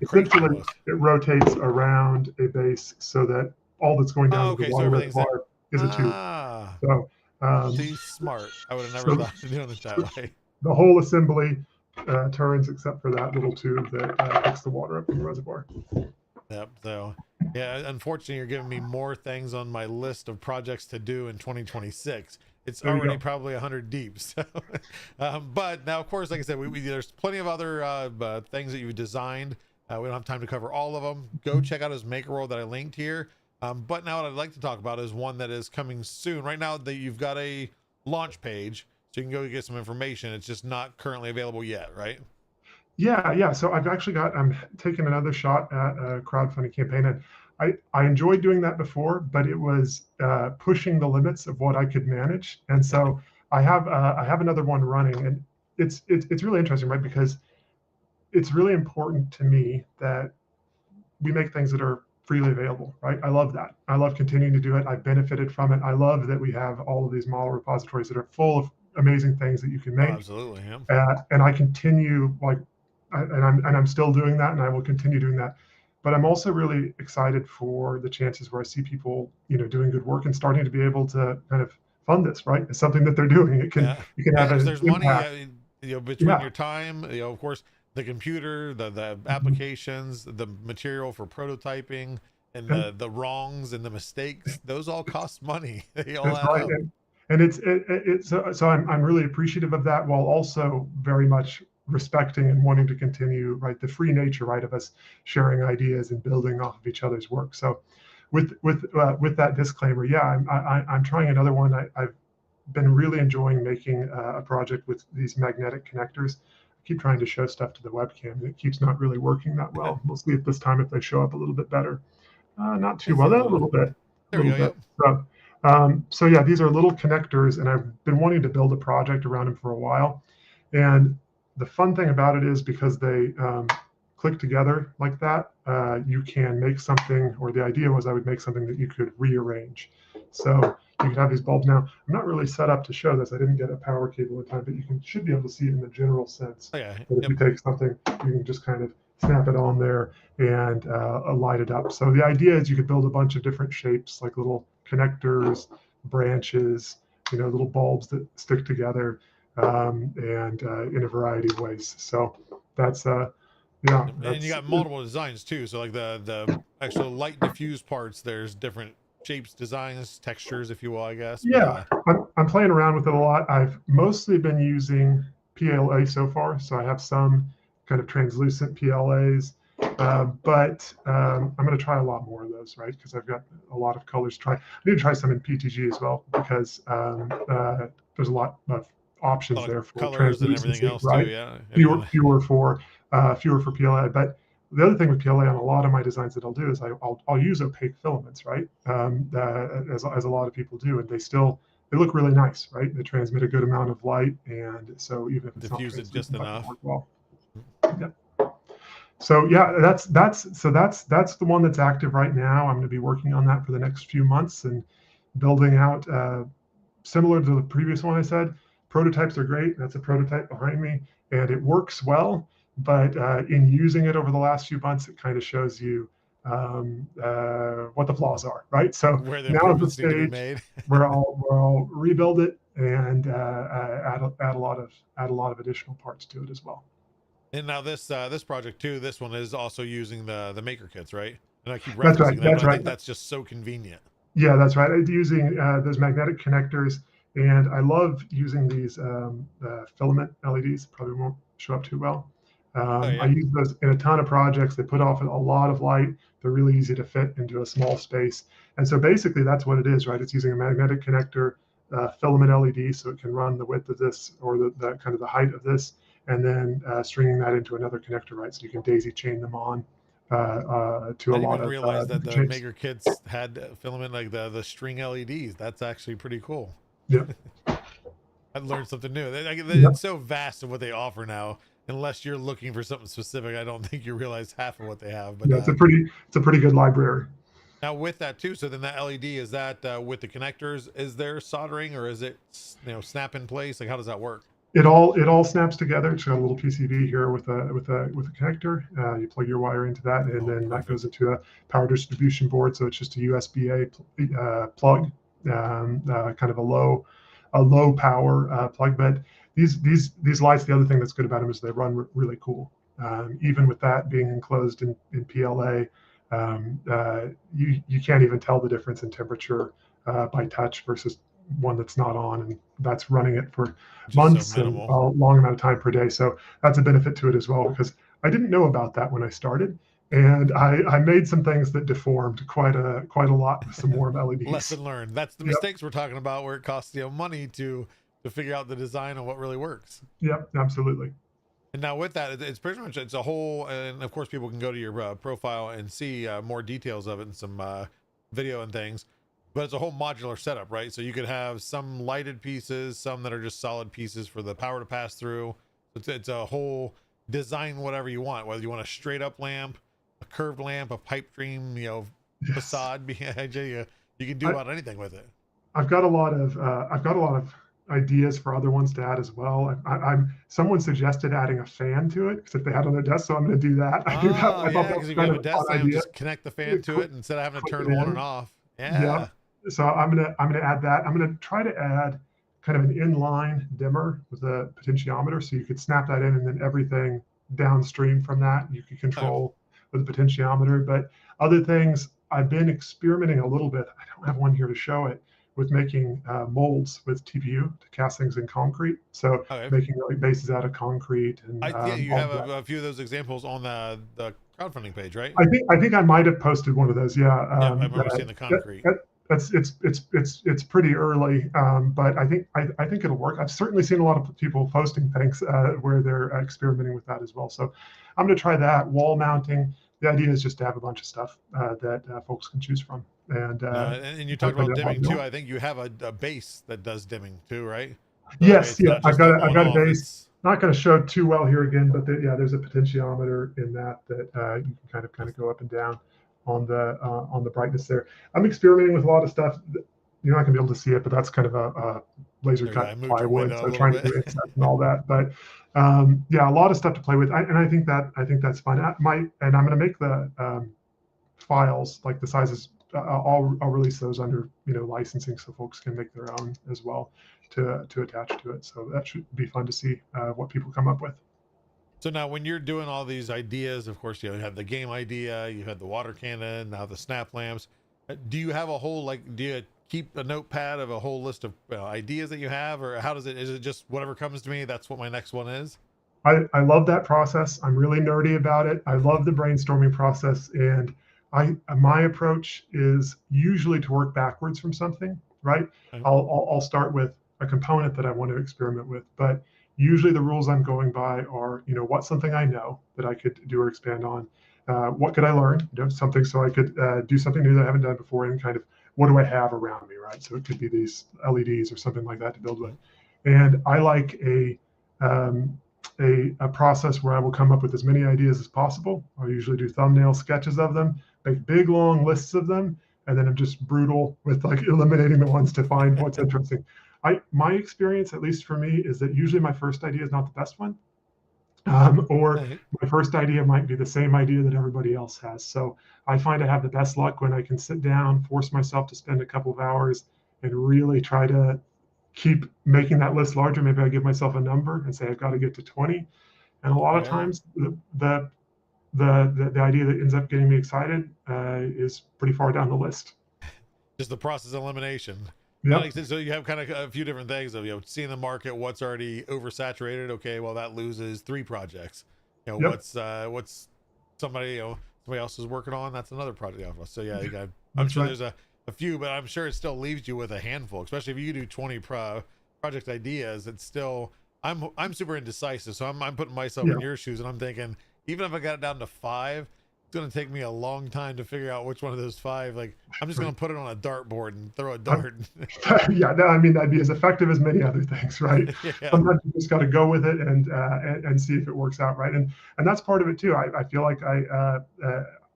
S7: essentially it rotates around a base so that all that's going down to the water reservoir is a tube. So
S1: he's smart. I would have never thought of doing it that way.
S7: The whole assembly turns except for that little tube that picks the water up from the reservoir.
S1: Yep. So yeah, unfortunately, you're giving me more things on my list of projects to do in 2026. It's already probably 100 deep. So, but now, of course, like I said, there's plenty of other things that you've designed. We don't have time to cover all of them. Go check out his Maker World that I linked here. But now what I'd like to talk about is one that is coming soon. Right now, that you've got a launch page, so you can go get some information. It's just not currently available yet, right?
S7: Yeah. So I'm taking another shot at a crowdfunding campaign, and I enjoyed doing that before, but it was pushing the limits of what I could manage. And so I have another one running, and it's really interesting, right? Because it's really important to me that we make things that are freely available, right? I love that. I love continuing to do it. I've benefited from it. I love that we have all of these model repositories that are full of amazing things that you can
S1: Oh,
S7: make.
S1: absolutely. Yeah.
S7: And I continue I'm still doing that, and I will continue doing that. But I'm also really excited for the chances where I see people, doing good work and starting to be able to kind of fund this, right? It's something that they're doing.
S1: Yeah.
S7: You can
S1: Yeah.
S7: have
S1: If
S7: an
S1: there's money,
S7: impact.
S1: between
S7: Yeah.
S1: your time, of course, the computer, the applications, the material for prototyping, and
S7: And
S1: the wrongs and the mistakes, those all cost money. They all
S7: that's
S1: add
S7: right.
S1: up.
S7: And it's so I'm really appreciative of that, while also very much respecting and wanting to continue, right, the free nature, right, of us sharing ideas and building off of each other's work. So with that disclaimer, yeah, I'm trying another one. I've been really enjoying making a project with these magnetic connectors. I keep trying to show stuff to the webcam, and it keeps not really working that well. We'll see if this time if they show up a little bit better. Not too well, a little bit, a
S1: There we
S7: little
S1: go.
S7: bit. So yeah, these are little connectors, and I've been wanting to build a project around them for a while. And the fun thing about it is, because they click together like that, you can make something, or the idea was I would make something that you could rearrange. So you could have these bulbs. Now, I'm not really set up to show this. I didn't get a power cable in time, but should be able to see it in the general sense.
S1: Oh, yeah.
S7: That if
S1: Yep.
S7: you take something, you can just kind of snap it on there and light it up. So the idea is you could build a bunch of different shapes, like little connectors, branches, little bulbs that stick together, and in a variety of ways. So that's yeah.
S1: And you got multiple designs too. So like the actual light diffuse parts, there's different shapes, designs, textures, if you will, I guess.
S7: Yeah, I'm playing around with it a lot. I've mostly been using PLA so far, so I have some kind of translucent PLAs, but I'm going to try a lot more of those, right? Because I've got a lot of colors to try. I need to try some in PTG as well, because there's a lot of options there for
S1: colors and everything else
S7: right?
S1: too. Yeah.
S7: Fewer for PLA, but the other thing with PLA on a lot of my designs that I'll do is I'll use opaque filaments, right? As a lot of people do, and they look really nice, right? They transmit a good amount of light, and so even if it's
S1: diffuse
S7: not
S1: it just enough.
S7: work well. Yeah. So yeah, that's the one that's active right now. I'm going to be working on that for the next few months and building out. Similar to the previous one I said, prototypes are great. That's a prototype behind me, and it works well. But in using it over the last few months, it kind of shows you what the flaws are, right? So
S1: where the
S7: now is the
S1: improvements need to be
S7: stage
S1: made.
S7: where I'll rebuild it and add a lot of additional parts to it as well.
S1: And now this project too, this one is also using the maker kits, right? And I keep
S7: That's
S1: referencing
S7: right.
S1: that,
S7: That's
S1: but I
S7: right.
S1: think that's just so convenient.
S7: Yeah, that's right. I'm using those magnetic connectors, and I love using these filament LEDs. Probably won't show up too well. I use those in a ton of projects. They put off a lot of light. They're really easy to fit into a small space. And so basically that's what it is, right? It's using a magnetic connector, filament LED, so it can run the width of this, or the kind of the height of this, and then stringing that into another connector, right? So you can daisy chain them on to
S1: I
S7: a
S1: didn't
S7: lot
S1: even
S7: of
S1: realize that the
S7: shapes.
S1: maker kits had filament like the string LEDs. That's actually pretty cool.
S7: Yeah.
S1: I learned something new.
S7: Yep.
S1: It's so vast of what they offer now. Unless you're looking for something specific, I don't think you realize half of what they have. But
S7: Yeah, it's a pretty good library.
S1: now with that too, so then that LED, is that with the connectors, is there soldering, or is it snap in place? Like, how does that work?
S7: It all snaps together. It's got a little PCB here with a connector. You plug your wire into that, and then that goes into a power distribution board. So it's just a USB-A plug, kind of a low power plug. But these lights, the other thing that's good about them is they run really cool. Even with that being enclosed in PLA, you can't even tell the difference in temperature by touch versus one that's not on, and that's running it for months and a long amount of time per day. So that's a benefit to it as well, because I didn't know about that when I started, and I made some things that deformed quite a lot with some warm LEDs.
S1: Lesson learned. That's the mistakes we're talking about, where it costs money to figure out the design and what really works.
S7: Yep, absolutely.
S1: And now with that, it's pretty much, it's a whole, and of course people can go to your profile and see more details of it and some video and things. But it's a whole modular setup, right? So you could have some lighted pieces, some that are just solid pieces for the power to pass through. It's a whole design whatever you want, whether you want a straight up lamp, a curved lamp, a pipe dream,
S7: Yes.
S1: facade behind you. You can do
S7: I,
S1: about anything with it.
S7: I've got a lot of ideas for other ones to add as well. I'm someone suggested adding a fan to it because if they had on their desk, so I'm going to do that. I do that.
S1: Oh
S7: I thought
S1: yeah,
S7: that
S1: because
S7: was
S1: if you
S7: kind
S1: have
S7: of
S1: a
S7: a
S1: desk
S7: fun
S1: lamp,
S7: idea.
S1: just connect the fan to it instead of having to
S7: Click
S1: turn
S7: it
S1: it on
S7: in.
S1: and off.
S7: Yeah.
S1: Yeah.
S7: So I'm gonna add that. I'm gonna try to add kind of an inline dimmer with a potentiometer, so you could snap that in, and then everything downstream from that you could control with a potentiometer. But other things, I've been experimenting a little bit. I don't have one here to show it with making molds with TPU to cast things in concrete. So
S1: Okay.
S7: making like bases out of concrete and
S1: Yeah, you
S7: all
S1: have
S7: that.
S1: a few of those examples on the crowdfunding page, right?
S7: I think I might have posted one of those. Yeah,
S1: Yeah, I remember seeing the concrete.
S7: it's pretty early, but I think it'll work. I've certainly seen a lot of people posting things where they're experimenting with that as well. So I'm going to try that. Wall mounting. The idea is just to have a bunch of stuff that folks can choose from. And
S1: And you talked about dimming too. I think you have a base that does dimming too, right? So that way
S7: yes,
S1: it's
S7: yeah,
S1: not just
S7: I've got a
S1: off,
S7: base.
S1: it's
S7: Not going to show too well here again, but yeah, there's a potentiometer in that you can kind of go up and down on the brightness there. I'm experimenting with a lot of stuff. You're not going to be able to see it, but that's kind of a laser
S1: there you go. I
S7: cut
S1: moved your
S7: plywood.
S1: window a
S7: So
S1: little
S7: trying to
S1: bit.
S7: do insets and all that. But yeah, a lot of stuff to play with. And I think that's fun. And I'm going to make the files like the sizes. I'll release those under licensing so folks can make their own as well to attach to it. So that should be fun to see what people come up with.
S1: So now when you're doing all these ideas, of course, you have the game idea, you had the water cannon, now the snap lamps. Do you have a whole, do you keep a notepad of a whole list of ideas that you have, or is it just whatever comes to me, that's what my next one is?
S7: I love that process. I'm really nerdy about it. I love the brainstorming process. And my approach is usually to work backwards from something, right?
S1: Okay.
S7: I'll start with a component that I want to experiment with, but usually the rules I'm going by are, what's something I know that I could do or expand on? What could I learn? Something so I could do something new that I haven't done before, and kind of what do I have around me, right? So it could be these LEDs or something like that to build with. And I like a process where I will come up with as many ideas as possible. I'll usually do thumbnail sketches of them, make big long lists of them, and then I'm just brutal with eliminating the ones to find what's interesting. My experience, at least for me, is that usually my first idea is not the best one, or my first idea might be the same idea that everybody else has. So I find I have the best luck when I can sit down, force myself to spend a couple of hours, and really try to keep making that list larger. Maybe I give myself a number and say I've got to get to 20. And a lot of times the idea that ends up getting me excited is pretty far down the list.
S1: Just the process of elimination.
S7: Yeah.
S1: So you have kind of a few different things of seeing the market, what's already oversaturated. Okay, well that loses 3 projects. What's somebody else is working on, that's another project off us. So yeah, I'm sure there's a few, but I'm sure it still leaves you with a handful, especially if you do 20 project ideas. It's still, I'm super indecisive, so I'm putting myself in your shoes, and I'm thinking, even if I got it down to 5, it's going to take me a long time to figure out which one of those 5. I'm just going to put it on a dartboard and throw a dart.
S7: Yeah, no, I mean, that'd be as effective as many other things, right? Yeah. Sometimes you just got to go with it and see if it works out, right? And that's part of it too. I feel like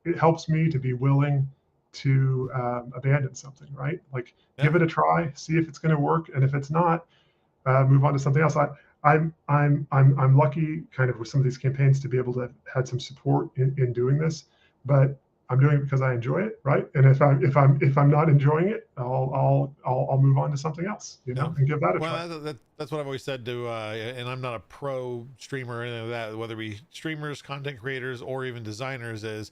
S7: it helps me to be willing to abandon something, right? Give it a try, see if it's going to work, and if it's not, move on to something else. I'm lucky kind of with some of these campaigns to be able to have had some support in doing this, but I'm doing it because I enjoy it, right? And if I'm not enjoying it, I'll move on to something else, and give that a try.
S1: That's what I've always said to, and I'm not a pro streamer or anything like that, whether it be streamers, content creators, or even designers, is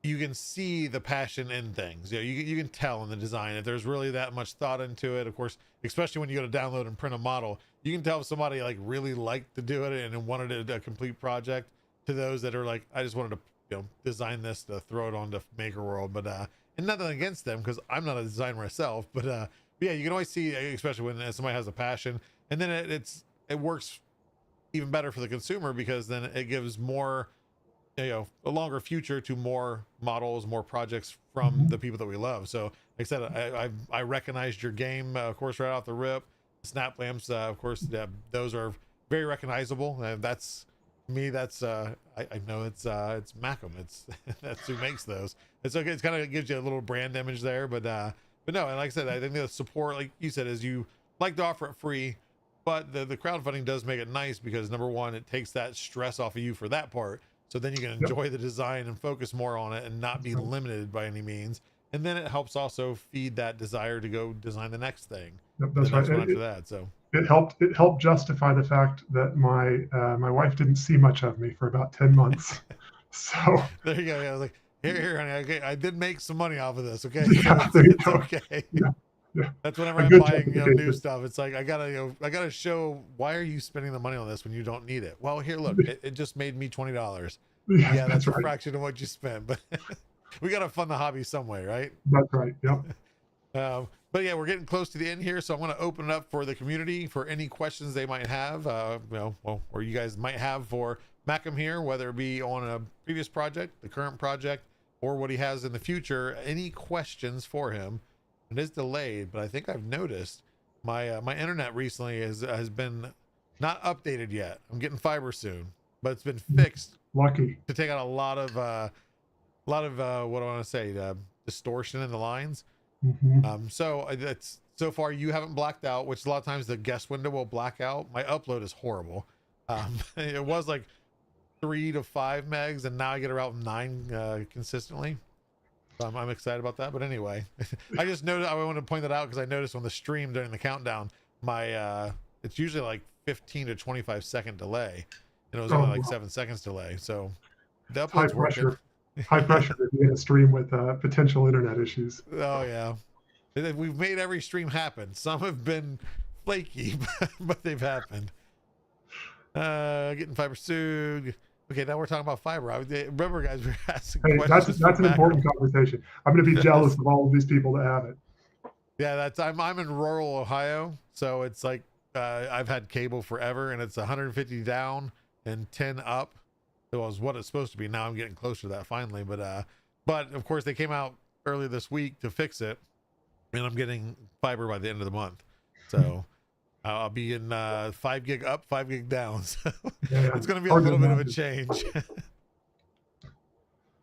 S1: you can see the passion in things. You can tell in the design if there's really that much thought into it. Of course, especially when you go to download and print a model, you can tell if somebody really liked to do it and wanted a complete project, to those that are I just wanted to design this to throw it onto Maker World. But and nothing against them, because I'm not a designer myself. But yeah, you can always see, especially when somebody has a passion, and then it works even better for the consumer, because then it gives more, a longer future to more models, more projects from the people that we love. So like I said, I recognized your game, of course, right off the rip. Snap lamps, of course, those are very recognizable. That's Me, that's I know it's MaKim. It's that's who makes those. It's okay. It's kind of gives you a little brand image there, but no. And like I said, I think the support, like you said, is you like to offer it free, but the crowdfunding does make it nice because number one, it takes that stress off of you for that part. So then you can enjoy the design and focus more on it and not be limited by any means. And then it helps also feed that desire to go design the next thing.
S7: That's right.
S1: After that, so
S7: it helped justify the fact that my wife didn't see much of me for about 10 months. So
S1: there you go. Yeah, I was like, here, honey. Okay, I did make some money off of this. Okay,
S7: yeah,
S1: so it's okay.
S7: Yeah.
S1: That's whenever I'm buying new stuff. It's like I gotta show why are you spending the money on this when you don't need it. Well, here, look, it just made me $20. Yeah, that's a fraction of what you spent, but we gotta fund the hobby some way, right?
S7: That's right. Yep.
S1: But yeah, we're getting close to the end here, so I'm going to open it up for the community for any questions they might have, or you guys might have for MaKim here, whether it be on a previous project, the current project, or what he has in the future. Any questions for him? It is delayed, but I think I've noticed my my internet recently has been not updated yet. I'm getting fiber soon, but it's been fixed.
S7: Lucky
S1: to take out a lot of what do I want to say, distortion in the lines. So that's so far you haven't blacked out, which a lot of times the guest window will black out. My upload is horrible. It was like 3 to 5 megs, and now I get around 9 consistently. So I'm excited about that. But anyway, I just noticed, I wanted to point that out because I noticed on the stream during the countdown, my it's usually like 15 to 25 second delay, and it was only like 7 seconds delay. So the upload's working.
S7: High pressure to be in a stream with potential internet issues.
S1: Oh yeah, we've made every stream happen. Some have been flaky, but they've happened. Getting fiber soon. Okay, now we're talking about fiber. Remember, guys, we're asking questions.
S7: That's an important conversation. I'm going to be jealous of all of these people that have it.
S1: Yeah, I'm in rural Ohio, so it's like I've had cable forever, and it's 150 down and 10 up. It was what it's supposed to be. Now I'm getting closer to that finally, but of course they came out early this week to fix it, and I'm getting fiber by the end of the month. So I'll be in 5 gig up, 5 gig down. So it's going to be a little bit of a change.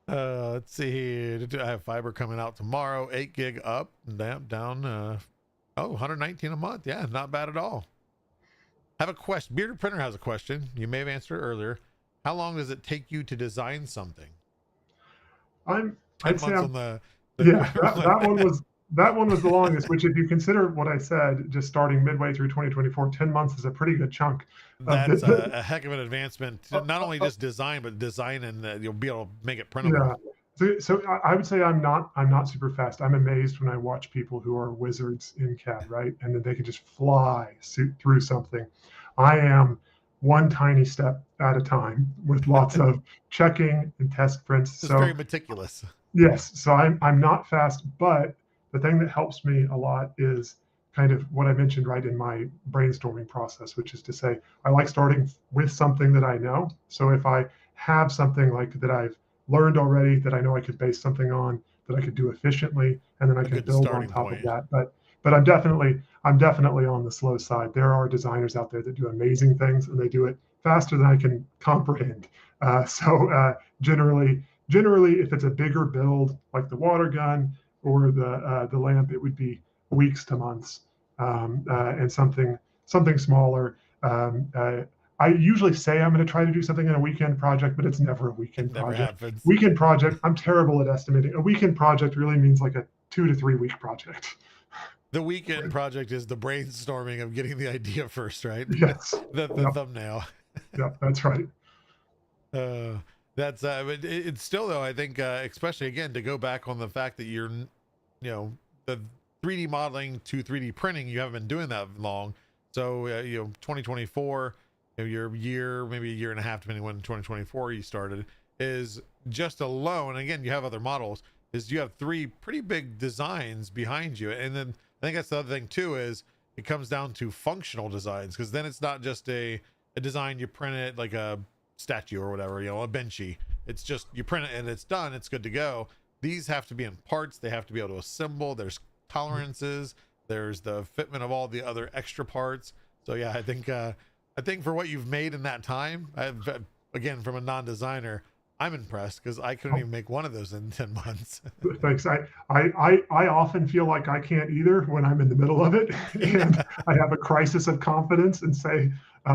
S1: Let's see here. I have fiber coming out tomorrow. 8 gig up, down. 119 a month. Yeah, not bad at all. I have a question. Bearded Printer has a question. You may have answered it earlier. How long does it take you to design something?
S7: I'd say that one was the longest, which if you consider what I said, just starting midway through 2024, 10 months is a pretty good chunk.
S1: That's a heck of an advancement to not only just design, but design and you'll be able to make it printable.
S7: Yeah. So I would say I'm not super fast. I'm amazed when I watch people who are wizards in CAD, right? And then they can just fly through something. I am one tiny step at a time with lots of checking and test prints.
S1: It's very meticulous.
S7: Yes. So I'm not fast, but the thing that helps me a lot is kind of what I mentioned right in my brainstorming process, which is to say, I like starting with something that I know. So if I have something like that I've learned already that I know I could base something on, that I could do efficiently, and then I can build on top of that. But I'm definitely on the slow side. There are designers out there that do amazing things, and they do it faster than I can comprehend. Generally, if it's a bigger build like the water gun or the lamp, it would be weeks to months. And something smaller. I usually say I'm going to try to do something in a weekend project, but it's never a weekend project.
S1: Happens.
S7: Weekend project, I'm terrible at estimating. A weekend project really means like a 2 to 3 week project.
S1: The weekend project is the brainstorming of getting the idea first, right?
S7: Yes.
S1: The thumbnail.
S7: Yeah, that's right.
S1: But it's still though, I think, especially again, to go back on the fact that you're, the 3D modeling to 3D printing, you haven't been doing that long. So, 2024, your year, maybe a year and a half, depending when 2024 you started, is just alone. Again, you have other models, is you have 3 pretty big designs behind you. And then I think that's the other thing too, is it comes down to functional designs, because then it's not just a design, you print it like a statue or whatever, a benchy. It's just, you print it and it's done, it's good to go. These have to be in parts, they have to be able to assemble, there's tolerances, there's the fitment of all the other extra parts. So yeah, I think for what you've made in that time, again, from a non-designer, I'm impressed because I couldn't even make one of those in 10 months.
S7: Thanks. I often feel like I can't either when I'm in the middle of it, and I have a crisis of confidence and say, I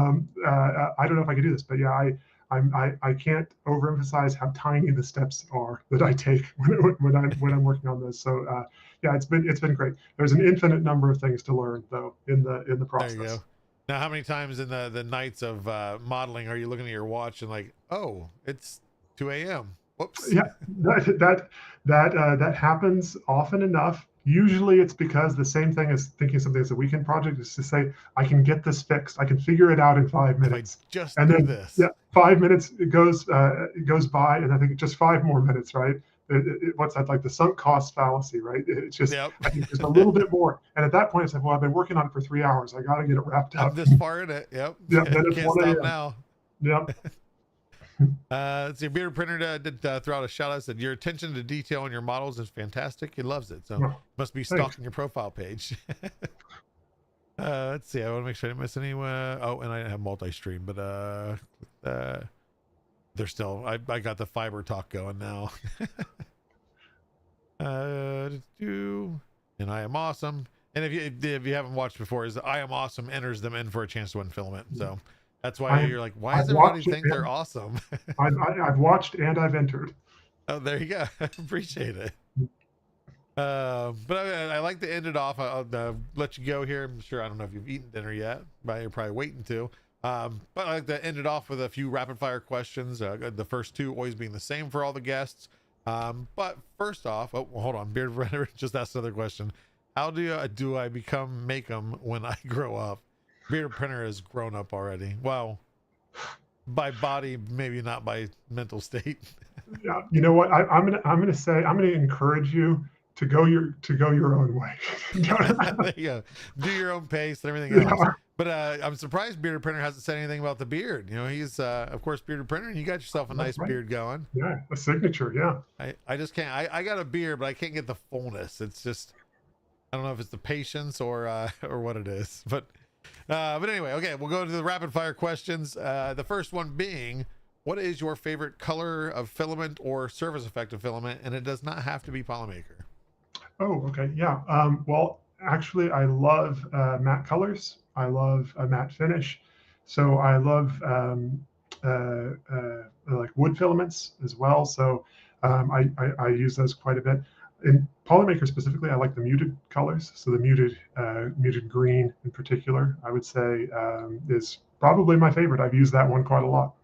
S7: don't know if I can do this. But yeah, I can't overemphasize how tiny the steps are that I take when I'm working on this. So yeah, it's been great. There's an infinite number of things to learn though in the process.
S1: There you go. Now, how many times in the nights of modeling are you looking at your watch and like, oh, it's 2 a.m. Whoops.
S7: Yeah, that happens often enough. Usually it's because the same thing as thinking something as a weekend project is to say, I can get this fixed. I can figure it out in 5 minutes.
S1: If I just
S7: and
S1: do
S7: then,
S1: this.
S7: Yeah, 5 minutes it goes by, and I think just 5 more minutes, right? What's that, like the sunk cost fallacy, right? It's just,
S1: Yep.
S7: I think just a little bit more. And at that point, it's like, well, I've been working on it for 3 hours. I got to get it wrapped up.
S1: I'm this far in it. Yep.
S7: Yeah, then it's
S1: Can't
S7: 1
S1: stop
S7: a.m.
S1: now.
S7: Yep.
S1: Let's see. Bearded Printer did throw out a shout out. Said your attention to detail in your models is fantastic. He loves it. So must be stalking
S7: Thanks.
S1: your profile page. Let's see. I want to make sure I didn't miss any. Oh, and I didn't have multi-stream, but they're still. I got the fiber talk going now. And I am awesome. And if you haven't watched before, is I am awesome enters them in for a chance to win filament. So that's why you're like, why does everybody think they're awesome?
S7: I've watched and I've entered.
S1: Oh, there you go. Appreciate it. But I like to end it off. I'll let you go here. I'm sure, I don't know if you've eaten dinner yet, but you're probably waiting to. But I like to end it off with a few rapid fire questions. The first two always being the same for all the guests. But first off, hold on. Beard Runner just asked another question. How do I become MaKim when I grow up? Bearded Printer has grown up already. Well, by body, maybe not by mental state.
S7: Yeah, you know what? I'm gonna encourage you to go your own way.
S1: There you go. Do your own pace and everything else. Yeah. But I'm surprised Bearded Printer hasn't said anything about the beard. You know, he's of course Bearded Printer, and you got yourself a nice beard going.
S7: Yeah, a signature. Yeah.
S1: I just can't. I got a beard, but I can't get the fullness. It's just, I don't know if it's the patience or what it is. But anyway, okay, we'll go to the rapid fire questions. The first one being, what is your favorite color of filament or surface effect of filament? And it does not have to be Polymaker.
S7: Oh, okay. Yeah. Well, actually, I love matte colors. I love a matte finish. So I love like wood filaments as well. So I use those quite a bit. In Polymaker specifically, I like the muted colors. So the muted green in particular, I would say is probably my favorite. I've used that one quite a lot.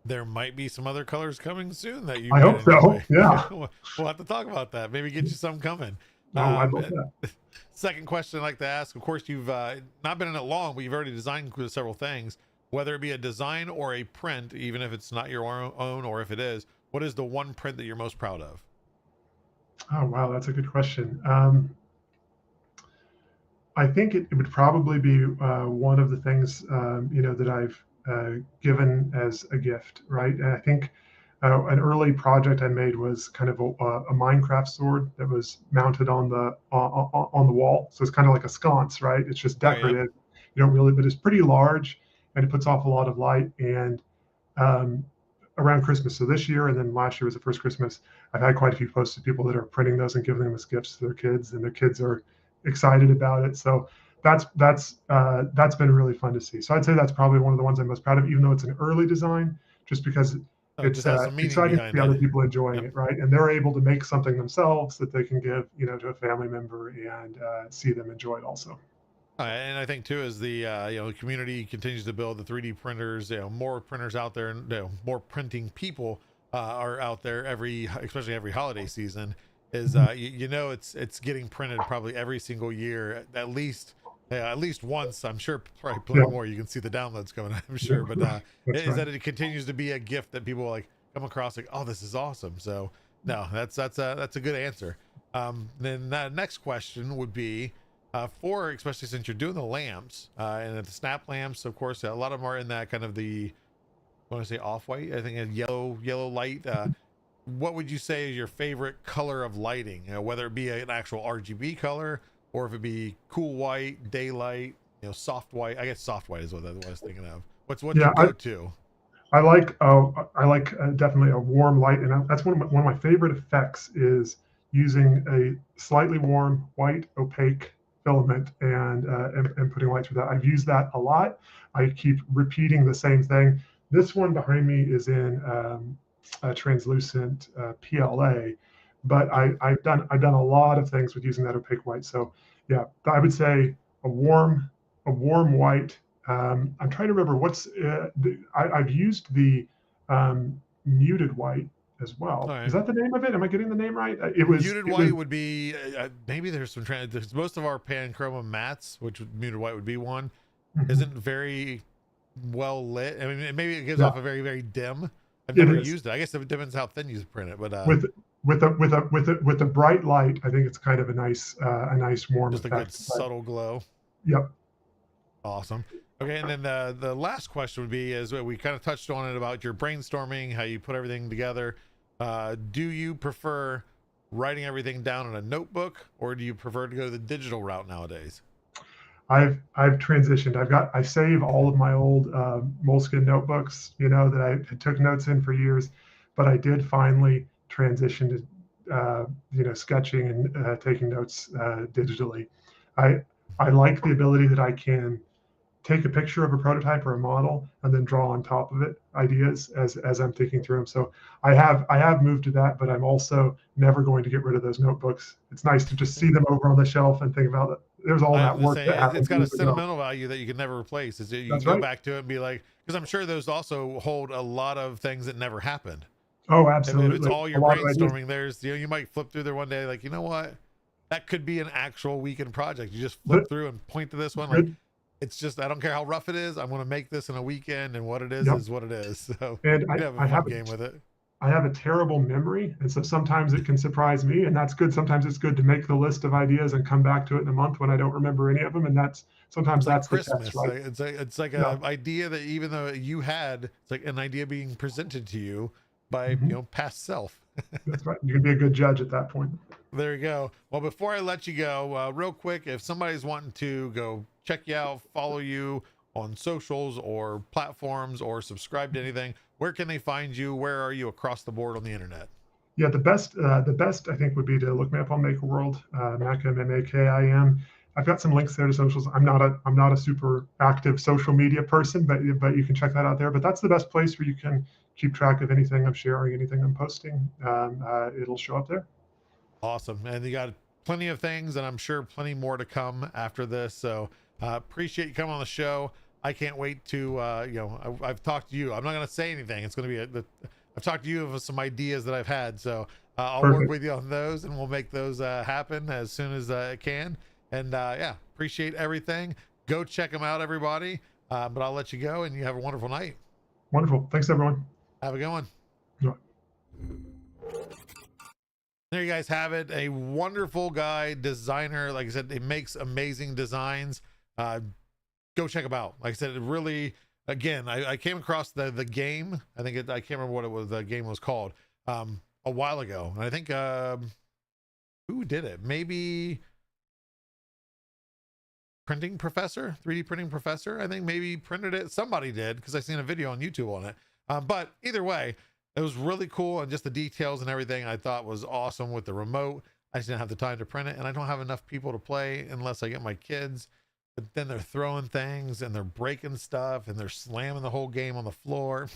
S1: There might be some other colors coming soon that you.
S7: I hope so. Yeah.
S1: We'll have to talk about that. Maybe get you some coming.
S7: Oh, I love that.
S1: Second question I'd like to ask. Of course, you've not been in it long, but you've already designed several things. Whether it be a design or a print, even if it's not your own, or if it is, what is the one print that you're most proud of?
S7: Oh, wow, that's a good question. I think it would probably be one of the things that I've given as a gift, right? And I think an early project I made was kind of a Minecraft sword that was mounted on the wall. So it's kind of like a sconce, right? It's just decorative. Oh, yeah. You don't really, but it's pretty large and it puts off a lot of light. And around Christmas, so this year and then last year was the first Christmas, I've had quite a few posts of people that are printing those and giving them as gifts to their kids, and their kids are excited about it. So that's been really fun to see. So I'd say that's probably one of the ones I'm most proud of, even though it's an early design, just because it's exciting to see other people enjoying it, right? And they're able to make something themselves that they can give, to a family member and see them enjoy it also.
S1: And I think too, as the community continues to build the 3D printers, more printers out there, and more printing people are out there especially every holiday season. Is it's getting printed probably every single year, at least once. I'm sure probably plenty more. You can see the downloads coming, I'm sure, but that it continues to be a gift that people like come across like, oh, this is awesome. So no, that's a good answer. Then the next question would be, especially since you're doing the lamps and the snap lamps, of course, a lot of them are in that kind of I want to say off-white, I think a yellow light. What would you say is your favorite color of lighting? Whether it be an actual RGB color, or if it be cool white, daylight, soft white. I guess soft white is what I was thinking of. What's your go-to?
S7: I like definitely a warm light, and that's one of my favorite effects is using a slightly warm white opaque filament and putting light through that. I've used that a lot. I keep repeating the same thing. This one behind me is in a translucent PLA, but I've done a lot of things with using that opaque white. So yeah, I would say a warm white. I'm trying to remember I've used the muted white as
S1: All
S7: well.
S1: right.
S7: Is that the name of it? Am I getting the name right?
S1: Muted
S7: It was
S1: white would be maybe there's there's most of our panchroma mattes, which muted white would be one,
S7: mhm.
S1: isn't very well lit. I mean, maybe it gives
S7: Yeah,
S1: off a very, very dim. I've
S7: it
S1: never
S7: is
S1: used it. I guess it depends how thin you print it, but
S7: with with a bright light. I think it's kind of a nice warm
S1: just a good
S7: effect. But
S1: subtle glow.
S7: yep,
S1: Awesome. Okay, and then the last question would be is we kind of touched on it about your brainstorming, how you put everything together. Do you prefer writing everything down in a notebook, or do you prefer to go the digital route nowadays?
S7: I've transitioned. I save all of my old Moleskine notebooks, that I took notes in for years, but I did finally transition to sketching and taking notes digitally. I I like the ability that I can take a picture of a prototype or a model and then draw on top of it ideas as I'm thinking through them. So I have moved to that, but I'm also never going to get rid of those notebooks. It's nice to just see them over on the shelf and think about it. There's all
S1: I
S7: that
S1: was gonna
S7: work
S1: say
S7: that
S1: it's
S7: happened
S1: got a
S7: years ago.
S1: sentimental value that you can never replace. You can
S7: That's
S1: go
S7: right.
S1: back to it and be like, because I'm sure those also hold a lot of things that never happened.
S7: Oh,
S1: If it's
S7: absolutely.
S1: all
S7: A
S1: your
S7: lot of ideas.
S1: brainstorming, there's you might flip through there one day like, you know what, that could be an actual weekend project. You just flip
S7: The
S1: through and point to this one like,
S7: good.
S1: it's just, I don't care how rough it is, I'm going to make this in a weekend, and what it
S7: Yep.
S1: is what it is. So
S7: And
S1: you can have a
S7: I
S1: fun
S7: have
S1: game with it.
S7: I have a terrible memory, and so sometimes it can surprise me, and that's good. Sometimes it's good to make the list of ideas and come back to it in a month when I don't remember any of them, and sometimes
S1: It's like
S7: that's the test,
S1: Christmas.
S7: right?
S1: It's like
S7: Yeah.
S1: a idea that even though you had, it's like an idea being presented to you by
S7: Mhm.
S1: past self.
S7: That's right. You can be a good judge at that point.
S1: There you go. Well, before I let you go, real quick, if somebody's wanting to go check you out, follow you on socials or platforms, or subscribe to anything, where can they find you? Where are you across the board on the internet?
S7: Yeah, the best I think would be to look me up on Maker World, MaKim, MaKim. I've got some links there to socials. I'm not a super active social media person, but you can check that out there. But that's the best place where you can keep track of anything I'm sharing, anything I'm posting. It'll show up there.
S1: Awesome. And you got plenty of things, and I'm sure plenty more to come after this. So appreciate you coming on the show. I can't wait to, I've talked to you. I'm not going to say anything. It's going to be I've talked to you of some ideas that I've had. So I'll work
S7: Perfect.
S1: with you on those, and we'll make those happen as soon as I can. And yeah, appreciate everything. Go check them out, everybody. But I'll let you go, and you have a wonderful night.
S7: Wonderful. Thanks, everyone.
S1: Have a good one.
S7: Yeah.
S1: There you guys have it. A wonderful guy, designer. Like I said, it makes amazing designs. Go check him out. Like I said, it really, again, I came across the game. I can't remember what the game was called a while ago. And I think who did it? Maybe Printing Professor, 3D Printing Professor. I think maybe printed it. Somebody did, because I seen a video on YouTube on it. But either way, it was really cool, and just the details and everything I thought was awesome with the remote. I just didn't have the time to print it, and I don't have enough people to play unless I get my kids. But then they're throwing things and they're breaking stuff and they're slamming the whole game on the floor.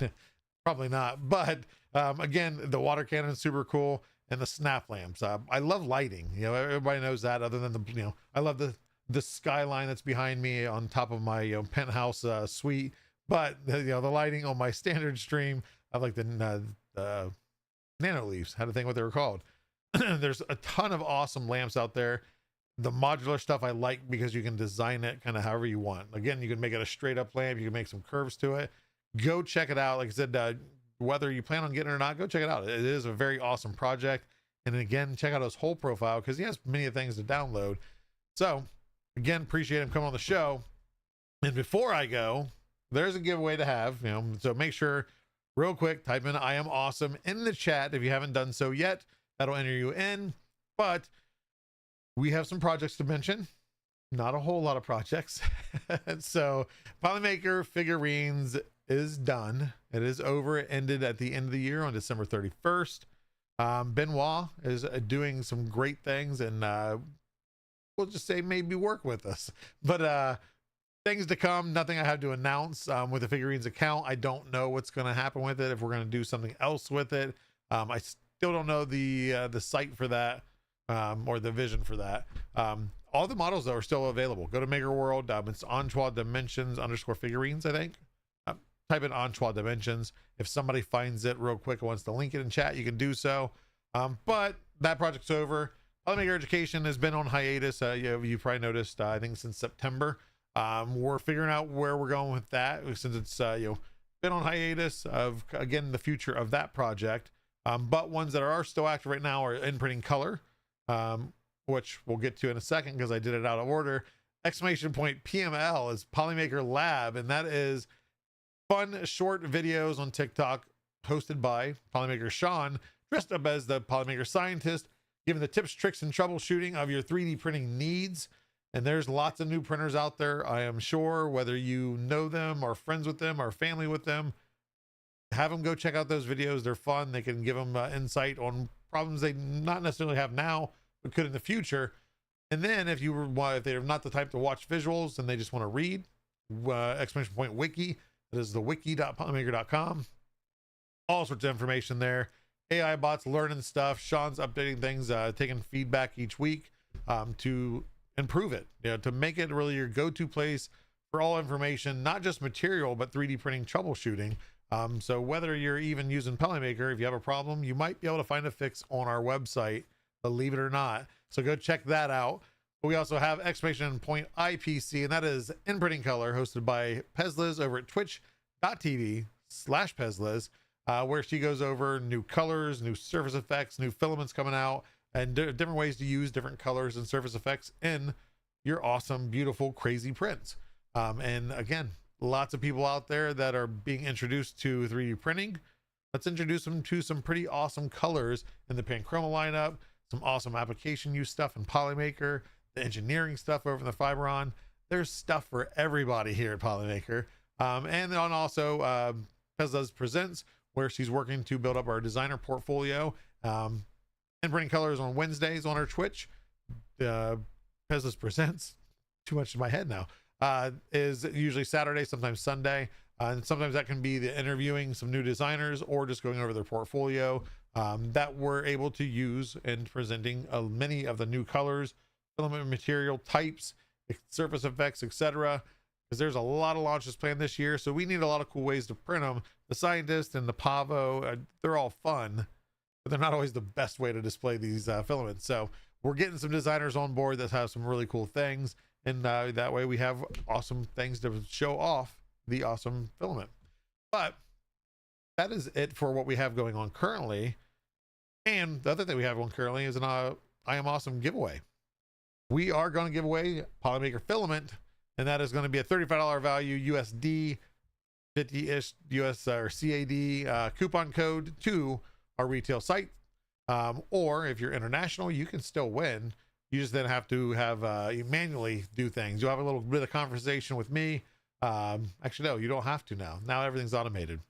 S1: Probably not, but again, the water cannon is super cool, and the snap lamps. I love lighting. Everybody knows that. Other than I love the skyline that's behind me on top of my penthouse suite. But the lighting on my standard stream, I like the nano leaves. Had to think what they were called. There's a ton of awesome lamps out there. The modular stuff I like because you can design it kind of however you want. Again, you can make it a straight up lamp. You can make some curves to it. Go check it out. Like I said, whether you plan on getting it or not, go check it out. It is a very awesome project. And again, check out his whole profile because he has many things to download. So again, appreciate him coming on the show. And before I go, there's a giveaway to have, so make sure real quick, type in "I am awesome" in the chat if you haven't done so yet. That'll enter you in. But we have some projects to mention, not a whole lot of projects. So Polymaker figurines is done. It is over. It ended at the end of the year on December 31st. Benoit is doing some great things, and we'll just say maybe work with us. But things to come, nothing I have to announce with the figurines account. I don't know what's going to happen with it, if we're going to do something else with it. I still don't know the site for that, or the vision for that. All the models though are still available. Go to Maker World. It's Enchois Dimensions _ figurines, I think. Type in Enchois Dimensions. If somebody finds it real quick and wants to link it in chat, you can do so. But that project's over. Polymaker Education has been on hiatus. You probably noticed, I think since September. We're figuring out where we're going with that, since it's been on hiatus of, again, the future of that project. But ones that are still active right now are Imprinting Color, which we'll get to in a second because I did it out of order. Exclamation point PML is Polymaker Lab, and that is fun short videos on TikTok hosted by Polymaker Sean, dressed up as the Polymaker scientist, giving the tips, tricks, and troubleshooting of your 3D printing needs. And there's lots of new printers out there, I am sure, whether you know them or friends with them or family with them. Have them go check out those videos. They're fun. They can give them insight on problems they not necessarily have now, but could in the future. And then if they're not the type to watch visuals and they just want to read, exclamation point wiki, that is the wiki.polymaker.com. All sorts of information there. AI bots learning stuff. Sean's updating things, taking feedback each week to improve it, to make it really your go-to place for all information, not just material, but 3D printing troubleshooting. So whether you're even using Polymaker, if you have a problem, you might be able to find a fix on our website, believe it or not. So go check that out. We also have exclamation point IPC, and that is Imprinting Color, hosted by Pezliz over at twitch.tv/Pezliz, where she goes over new colors, new surface effects, new filaments coming out, and different ways to use different colors and surface effects in your awesome, beautiful, crazy prints. And again, lots of people out there that are being introduced to 3D printing. Let's introduce them to some pretty awesome colors in the Panchroma lineup, some awesome application use stuff in Polymaker, the engineering stuff over in the Fiberon. There's stuff for everybody here at Polymaker. And then also Pezliz Presents, where she's working to build up our designer portfolio. Imprinting Colors on Wednesdays on our Twitch. Pezliz Presents, too much in my head now, is usually Saturday, sometimes Sunday. And sometimes that can be the interviewing some new designers or just going over their portfolio that we're able to use in presenting many of the new colors, filament material types, surface effects, etc. Because there's a lot of launches planned this year, so we need a lot of cool ways to print them. The Scientist and the Pavo, they're all fun, but they're not always the best way to display these filaments. So we're getting some designers on board that have some really cool things, and that way we have awesome things to show off the awesome filament. But that is it for what we have going on currently. And the other thing we have on currently is an I Am Awesome giveaway. We are going to give away Polymaker filament, and that is going to be a $35 value USD, 50-ish US or CAD coupon code to our retail site. Or if you're international, you can still win. You just then have to have you manually do things. You'll have a little bit of conversation with me. Actually, no, you don't have to now. Now everything's automated.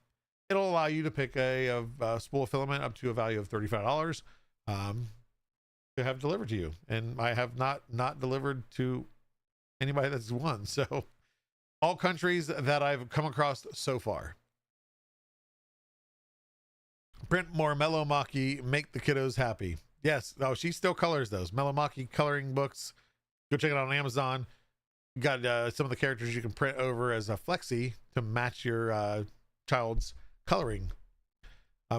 S1: It'll allow you to pick a spool of filament up to a value of $35 to have delivered to you. And I have not delivered to anybody that's won. So all countries that I've come across so far. Print more Mellow Maki, make the kiddos happy. Yes. Oh, she still colors those Mellow Maki coloring books. Go check it out on Amazon. You got some of the characters you can print over as a flexi to match your child's coloring,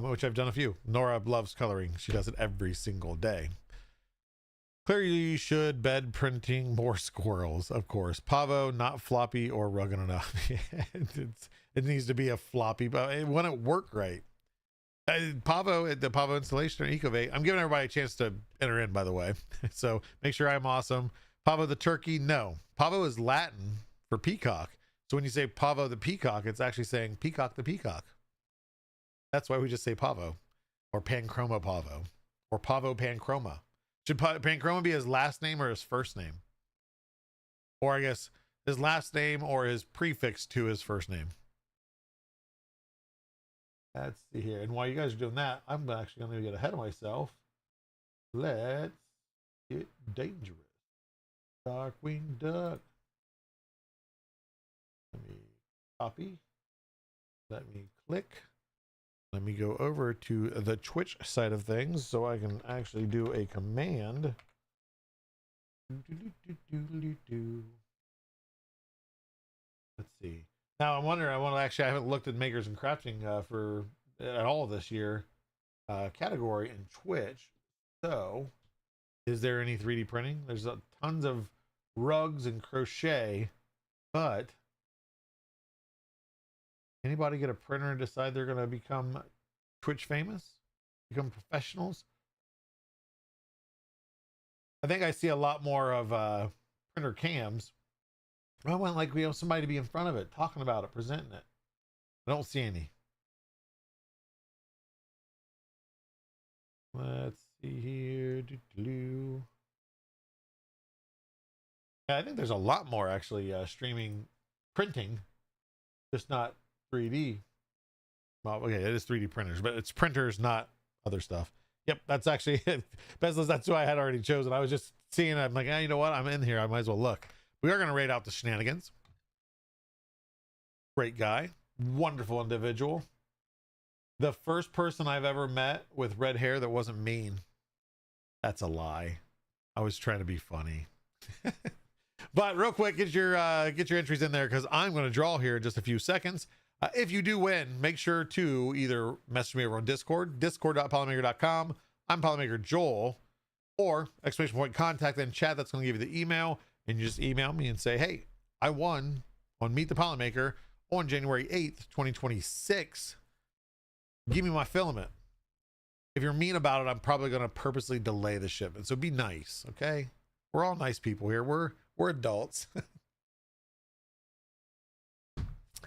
S1: which I've done a few. Nora loves coloring. She does it every single day. Clearly, you should bed printing more squirrels, of course. Pavo, not floppy or rugged enough. It needs to be a floppy, but it wouldn't work right. Pavo at the Pavo installation or Ecovate. I'm giving everybody a chance to enter in, by the way. So make sure I'm awesome. Pavo the turkey, no. Pavo is Latin for peacock. So when you say Pavo the peacock, it's actually saying peacock the peacock. That's why we just say Pavo, or Panchroma Pavo, or Pavo Panchroma. Should Panchroma be his last name or his first name? Or I guess his last name or his prefix to his first name. Let's see here. And while you guys are doing that, I'm actually going to get ahead of myself. Let's get dangerous. Darkwing Duck. Let me copy. Let me click. Let me go over to the Twitch side of things so I can actually do a command. Let's see. Now I'm wondering, I haven't looked at makers and crafting for at all this year category in Twitch. So is there any 3D printing? There's tons of rugs and crochet, but anybody get a printer and decide they're going to become Twitch famous, become professionals? I think I see a lot more of printer cams. I want somebody to be in front of it, talking about it, presenting it. I don't see any. Let's see here. Yeah, I think there's a lot more actually streaming printing, just not 3D. Well, okay, it is 3D printers, but it's printers, not other stuff. Yep, that's actually it. Bezos, that's who I had already chosen. I was just seeing it. I'm like, you know what? I'm in here. I might as well look. We are going to raid out the Shenanigans. Great guy. Wonderful individual. The first person I've ever met with red hair that wasn't mean. That's a lie. I was trying to be funny. But real quick, get your entries in there because I'm going to draw here in just a few seconds. If you do win, make sure to either message me over on Discord, discord.polymaker.com. I'm Polymaker Joel, or ! Contact in chat. That's going to give you the email, and you just email me and say, hey, I won on Meet the Polymaker on January 8th, 2026. Give me my filament. If you're mean about it, I'm probably going to purposely delay the shipment. So be nice, okay? We're all nice people here. We're adults.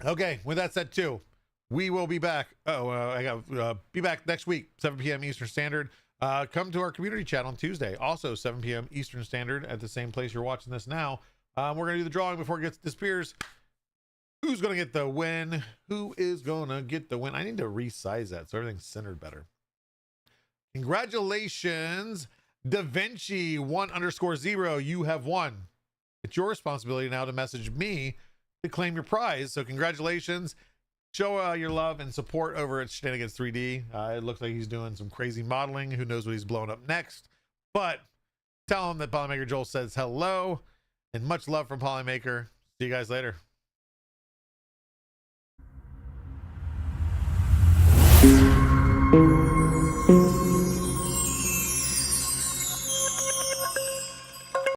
S1: Okay, with that said too, we will be back. I got be back next week, 7 p.m. Eastern Standard. Come to our community chat on Tuesday, also 7 p.m. Eastern Standard at the same place you're watching this now. We're going to do the drawing before it disappears. Who's going to get the win? Who is going to get the win? I need to resize that so everything's centered better. Congratulations, DaVinci 1_0. You have won. It's your responsibility now to message me to claim your prize. So congratulations. Show your love and support over at Shenanigans 3D. It looks like he's doing some crazy modeling. Who knows what he's blowing up next? But tell him that Polymaker Joel says hello and much love from Polymaker. See you guys later.
S8: Thank you.